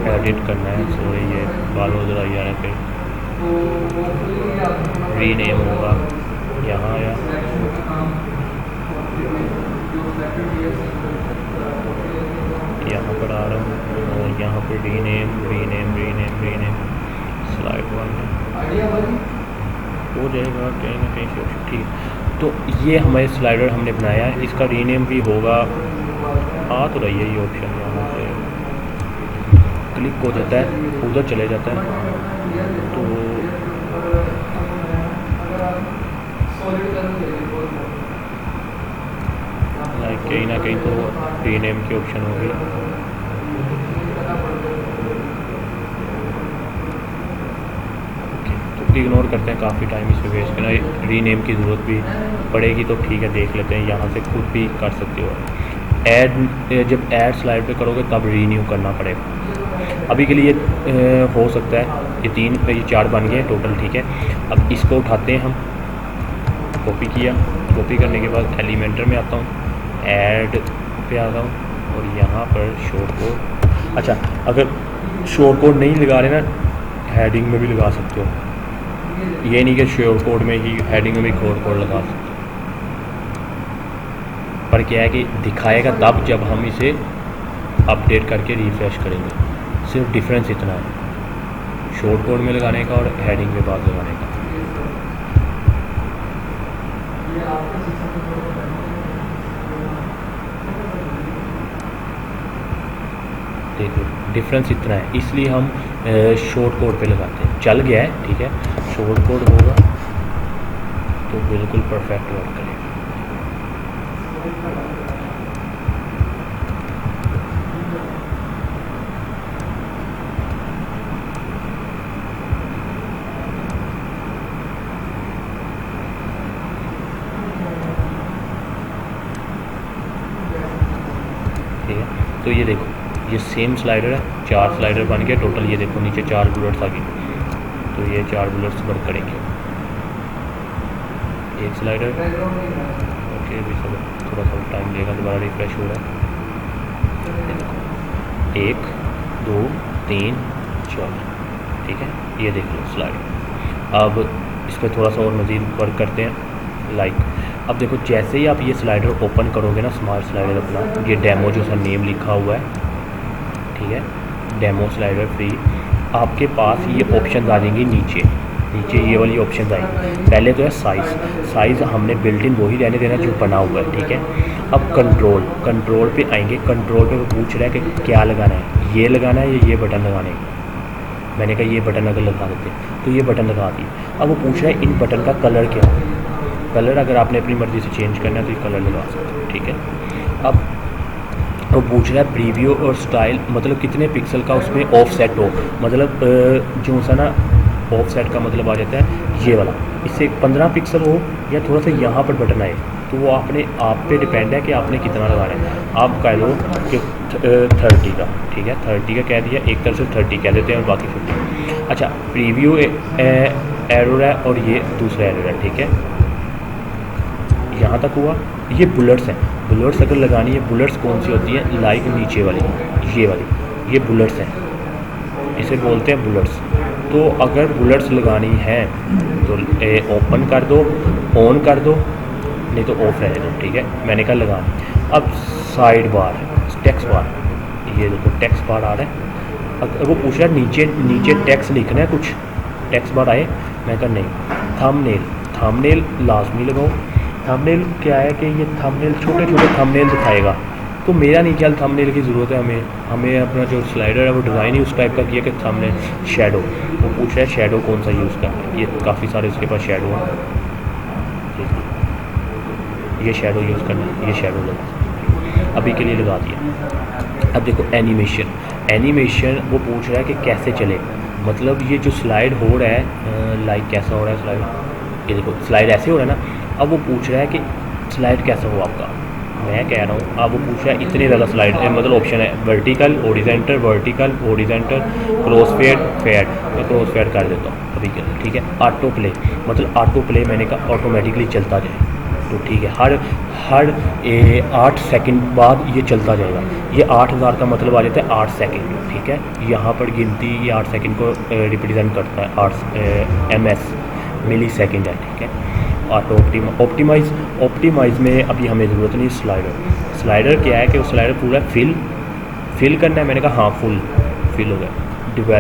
एडिट करना है। सॉरी, ये बालों ज़रा यार फिर रीनेम होगा यहाँ आया, यहाँ पर आ रहा हूँ और यहाँ पर रीनेम स्लाइड वन हो जाएगा कहीं ना कहीं से, ठीक। तो ये हमारे स्लाइडर हमने बनाया है, इसका रीनेम भी होगा। आ तो रही है ये ऑप्शन, यहाँ से क्लिक हो जाता है, उधर चले जाता है। तो लाइक कहीं ना कहीं तो रीनेम की ऑप्शन होगी। तो इग्नोर करते हैं, काफ़ी टाइम इस पर वेस्ट करना। रीनेम की ज़रूरत भी पड़ेगी तो ठीक है, देख लेते हैं, यहाँ से खुद भी कर सकते हो। जब ऐड स्लाइड पे करोगे तब रीन्यू करना पड़ेगा। अभी के लिए हो सकता है ये 4 बन गए टोटल, ठीक है। अब इसको उठाते हैं हम, कॉपी किया, कॉपी करने के बाद एलिमेंटर में आता हूँ, ऐड पे आता हूँ और यहाँ पर शॉर्ट कोड। अच्छा, अगर शॉर्ट कोड नहीं लगा रहे ना, हेडिंग में भी लगा सकते हो, ये नहीं कि शॉर्ट कोड में ही हेडिंग में भी शॉर्ट कोड लगा सकते हो। पर क्या है कि दिखाएगा तब जब हम इसे अपडेट करके रिफ़्रेश करेंगे। सिर्फ डिफरेंस इतना है, शॉर्ट कोड में लगाने का और हेडिंग में बाद लगाने का। देखो डिफरेंस इतना है, इसलिए हम शॉर्ट कोड पे लगाते हैं। चल गया है, ठीक है, शॉर्ट कोड होगा तो बिल्कुल परफेक्ट वर्क करेगा। ठीक है, तो ये देखो ये सेम स्लाइडर है, 4 स्लाइडर बन गया टोटल। ये देखो नीचे 4 बुलेट्स आ गए, तो ये 4 बुलेट्स वर्क करेंगे। एक स्लाइडर, ओके, अभी सब थोड़ा सा टाइम लेगा, दोबारा रिफ्रेश हो रहा है। 1 2 3 4, ठीक है, ये देख लो स्लाइड। अब इस पर थोड़ा सा और मज़ीद वर्क करते हैं। लाइक अब देखो जैसे ही आप ये स्लाइडर ओपन करोगे ना, स्मार्ट स्लाइडर अपना, ये डेमो जो सा नेम लिखा हुआ है, ठीक है, डेमो स्लाइडर फ्री, आपके पास ये ऑप्शन आ जाएंगे नीचे ये वाली ऑप्शन आएंगी। पहले तो है साइज़ हमने बिल्ट इन वही रहने देना जो बना हुआ है, ठीक है। अब कंट्रोल पे आएंगे, कंट्रोल पे वो पूछ रहा है कि क्या लगाना है, ये लगाना है या ये बटन लगाने है। मैंने कहा ये बटन अगर लगा देते तो ये बटन लगा दिए। अब वो पूछ रहा है इन बटन का कलर क्या है। कलर अगर आपने अपनी मर्ज़ी से चेंज करना है तो ये कलर लगा सकते हो, ठीक है। अब वो पूछ रहा है प्रीव्यू और स्टाइल, मतलब कितने पिक्सल का उसमें ऑफसेट हो, मतलब जो सा ना ऑफ सेट का मतलब आ जाता है ये वाला, इससे 15 पिक्सल हो या थोड़ा सा यहाँ पर बटन आए, तो वो अपने आप पे डिपेंड है कि आपने कितना लगाना है। आप कह लो कि 30 का, ठीक है 30 का कह दिया, एक तरफ से 30 कह देते हैं और बाकी 50। अच्छा, प्रीव्यू एरर है और ये दूसरा एरर है, ठीक है यहाँ तक हुआ। ये बुलेट्स हैं, बुलेट्स अगर लगानी है, बुलेट्स कौन सी होती है, लाइक नीचे वाली, ये वाली, ये बुलेट्स हैं, इसे बोलते हैं बुलेट्स। तो अगर बुलेट्स लगानी है तो ओपन कर दो, ऑन कर दो, नहीं तो ऑफ रहने दो, ठीक है मैंने कहा लगानी। अब साइड बार, टेक्स्ट बार, ये देखो टेक्स्ट बार आ रहा है। अगर वो पूछ रहा है नीचे टेक्स्ट लिखना है, कुछ टेक्स्ट बार आए, मैं कहा नहीं। थंबनेल लाजमी लगाओ। थंबनेल क्या है कि ये थंबनेल छोटे छोटे थंबनेल दिखाएगा, तो मेरा नहीं ख्याल थंबनेल की ज़रूरत है। हमें अपना जो स्लाइडर है वो डिज़ाइन ही उस टाइप का किया कि थंबनेल शैडो, वो पूछ रहा है शैडो कौन सा यूज़ करना है। ये काफ़ी सारे उसके पास शैडो हैं, ये शैडो यूज़ करना है, ये शैडो लगा, अभी के लिए लगा दिया। अब देखो एनिमेशन वो पूछ रहा है कि कैसे चले, मतलब ये जो स्लाइड हो रहा है लाइक कैसा हो रहा है स्लाइड, ये देखो स्लाइड ऐसे हो रहा है ना। अब वो पूछ रहा है कि स्लाइड कैसा हो आपका, मैं कह रहा हूँ अब वो पूछ रहा है इतने ज़्यादा स्लाइड, मतलब ऑप्शन है वर्टिकल, हॉरिजॉन्टल, क्रॉस फेड, मैं क्रॉस फेड कर देता हूँ अभी के लिए, ठीक है। ऑटो प्ले, मतलब ऑटो प्ले मैंने कहा ऑटोमेटिकली चलता जाए, तो ठीक है हर 8 सेकंड बाद ये चलता जाएगा। ये 8000 का मतलब आ जाता है 8 सेकंड, ठीक है। यहाँ पर गिनती ये 8 सेकंड को रिप्रेजेंट करता है, 8 ms मिली सेकेंड है, ठीक है। ऑटो ऑप्टिमाइज़ में अभी हमें ज़रूरत नहीं। स्लाइडर क्या है कि वो स्लाइडर पूरा फिल करना है, मैंने कहा हाँ फुल फिल हो गया।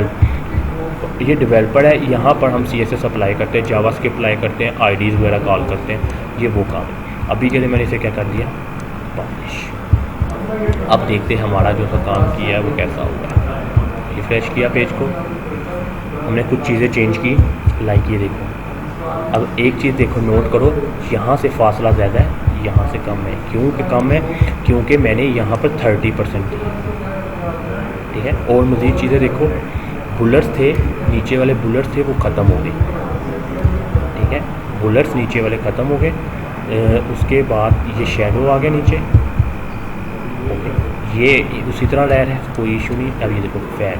ये डेवलपर है, यहाँ पर हम CSS अप्लाई करते हैं, जावास्क्रिप्ट अप्लाई करते हैं, IDs वगैरह कॉल करते हैं, ये वो काम है। अभी के लिए मैंने इसे क्या कर दिया, पब्लिश। अब देखते हैं हमारा जो सा काम किया है वो कैसा होगा। रिफ्रेश किया पेज को, हमने कुछ चीज़ें चेंज की, लाइक ये देखो। अब एक चीज़ देखो, नोट करो, यहाँ से फासला ज़्यादा है, यहाँ से कम है। क्यों कि कम है, क्योंकि मैंने यहाँ पर 30% दिया, ठीक है। और मज़ीद चीज़ें देखो, बुलेट्स थे, नीचे वाले बुलेट्स थे वो ख़त्म हो गए, ठीक है। बुलेट्स नीचे वाले ख़त्म हो गए। उसके बाद ये शैडो आ गया नीचे, ओके, ये उसी तरह रह रहा है, कोई इशू नहीं। अब ये देखो फैट,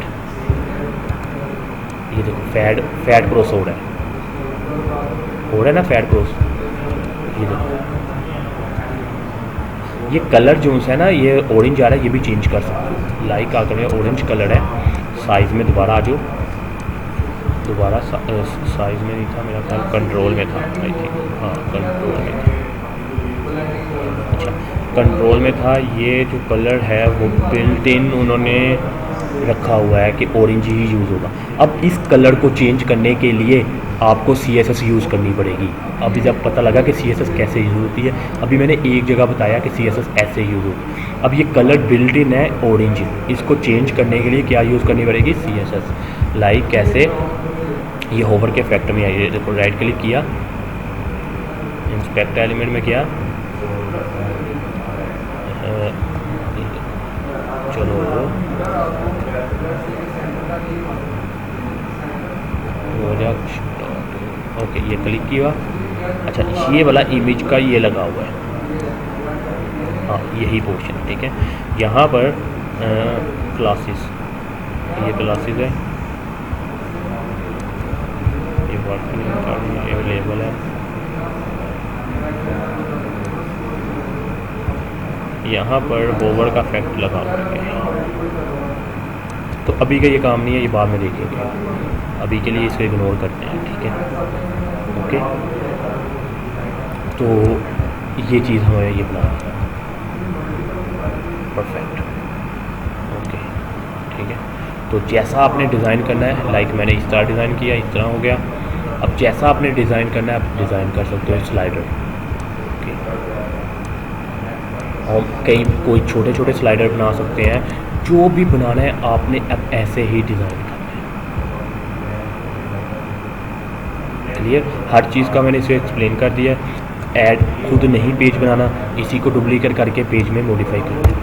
ये देखो फैट क्रॉस हो रहा है ना, फैट क्रॉस। ये देखो ये कलर जो है ना, ये ऑरेंज आ रहा है, ये भी चेंज कर सकते हो। लाइक आकर ये ऑरेंज कलर है, साइज़ में दोबारा आ जाओ, दोबारा साइज़ में नहीं था मेरा ख्याल, कंट्रोल में था आई थिंक, हाँ कंट्रोल में था। अच्छा कंट्रोल में था। ये जो कलर है वो बिल्ट इन उन्होंने रखा हुआ है कि ऑरेंज ही यूज़ होगा। अब इस कलर को चेंज करने के लिए आपको CSS यूज़ करनी पड़ेगी। अभी जब पता लगा कि CSS कैसे यूज़ होती है, अभी मैंने एक जगह बताया कि CSS ऐसे यूज़ होती है। अब ये कलर बिल्ट इन है ऑरेंज, इसको चेंज करने के लिए क्या यूज़ करनी पड़ेगी, CSS। लाइक कैसे, ये होवर के इफेक्ट में आइए, देखो राइट क्लिक किया, इंस्पेक्ट एलिमेंट में किया, चलो ओके, ये क्लिक किया। अच्छा ये वाला इमेज का ये लगा हुआ है, हाँ यही पोर्शन, ठीक है। यहाँ पर क्लासेस, ये क्लासेस है, ये वर्किंग अवेलेबल है। यहाँ पर होवर का इफेक्ट लगा हुआ है, तो अभी का ये काम नहीं है, ये बाद में देखेंगे। अभी के लिए इसको इग्नोर करते हैं, ठीक है ओके। तो ये चीज़ हमें ये बनानी है, परफेक्ट ओके, ठीक है। तो जैसा आपने डिज़ाइन करना है, लाइक मैंने इस तरह डिज़ाइन किया, इस तरह हो गया। अब जैसा आपने डिज़ाइन करना है आप डिज़ाइन कर सकते हो स्लाइडर, ओके। और कई कोई छोटे छोटे स्लाइडर बना सकते हैं, जो भी बनाना है आपने अब ऐसे ही डिज़ाइन करना है। क्लियर, हर चीज़ का मैंने इसे एक्सप्लेन कर दिया है। ऐड खुद नहीं पेज बनाना, इसी को डुप्लीकेट करके पेज में मॉडिफाई करना है।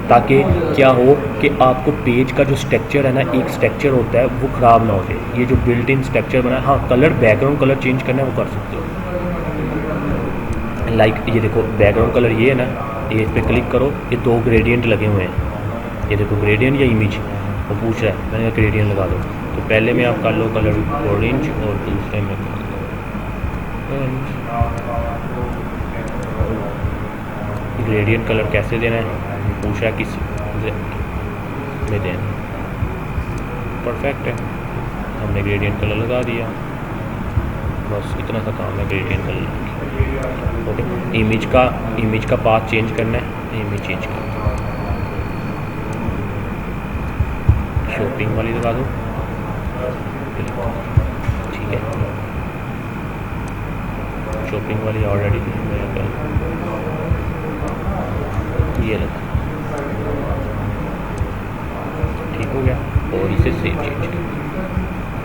ताकि क्या हो कि आपको पेज का जो स्ट्रक्चर है ना, एक स्ट्रक्चर होता है वो ख़राब ना हो जाए। ये जो बिल्ट इन स्ट्रक्चर बना है, हाँ कलर बैकग्राउंड कलर चेंज करना है वो कर सकते हो। लाइक ये देखो बैकग्राउंड कलर ये है ना, ये इस पर क्लिक करो, ये 2 ग्रेडियंट लगे हुए हैं। ये देखो ग्रेडियंट या इमेज, वो पूछ रहा है, मैंने कहा ग्रेडियंट लगा दो। तो पहले में आप कर लो कलर ऑरेंज और दूसरे में कर लो ग्रेडियंट कलर कैसे देना है, पूछ रहा है किस में देना। परफेक्ट है, हमने ग्रेडियंट कलर लगा दिया, बस इतना सा काम है ग्रेडियंट कलर। ओके, इमेज का पाथ चेंज करना है, इमेज चेंज करना है, शॉपिंग वाली लगा दो, ठीक है। शॉपिंग वाली ऑलरेडी ये लगा, ठीक हो गया। और इसे सेव चेंज कर।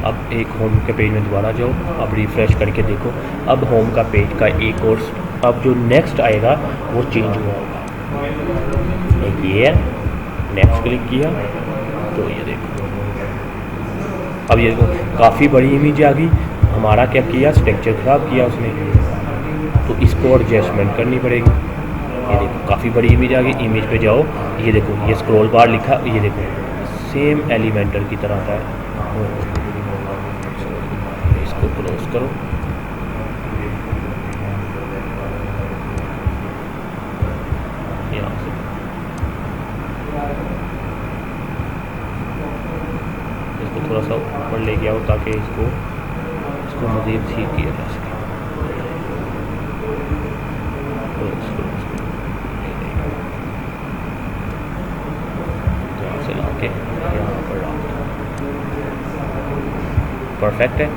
अब एक होम के पेज में दोबारा जाओ, अब रिफ़्रेश करके देखो, अब होम का पेज का एक और अब जो नेक्स्ट आएगा वो चेंज हुआ होगा। एक ये है, नेक्स्ट क्लिक किया तो ये देखो, अब ये देखो काफ़ी बड़ी इमेज आ गई। हमारा क्या किया, स्ट्रक्चर ख़राब किया उसने, तो इसको एडजस्टमेंट करनी पड़ेगी। ये देखो काफ़ी बड़ी इमेज आ गई। इमेज पे जाओ, ये देखो ये स्क्रॉल बार लिखा, ये देखो सेम एलिमेंटर की तरह का है। इसको क्लोज करो, यहाँ से इसको थोड़ा सा ऊपर लेके आओ ताकि इसको मज़ीद ठीक किया जा सके। यहाँ से ला के यहाँ पर डाल, परफेक्ट है।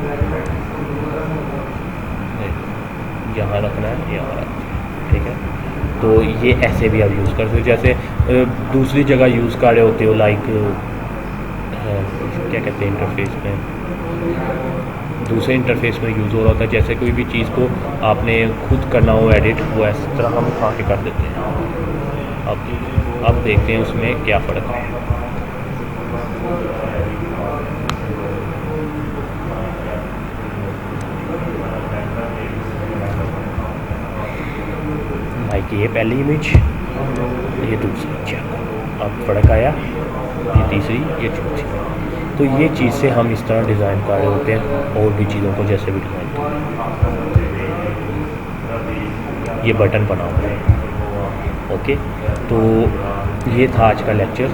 यहाँ रखना है, यहाँ रखना है, ठीक है। तो ये ऐसे भी आप यूज़ कर सकते हो, जैसे दूसरी जगह यूज़ कर रहे होते हो, लाइक क्या कहते हैं इंटरफेस में, दूसरे इंटरफेस में यूज़ हो रहा होता है। जैसे कोई भी चीज़ को आपने खुद करना हो एडिट, वो इस तरह हम उठा के कर देते हैं। अब देखते हैं उसमें क्या फ़र्क है। लाइक ये पहली इमेज, ये दूसरी, चेक अब फ़र्क आया, ये तीसरी, ये चौथी। तो ये चीज़ से हम इस तरह डिज़ाइन कर रहे होते हैं, और भी चीज़ों को जैसे भी डिज़ाइन करें। ये बटन बनाओ। ओके, तो ये था आज का लेक्चर।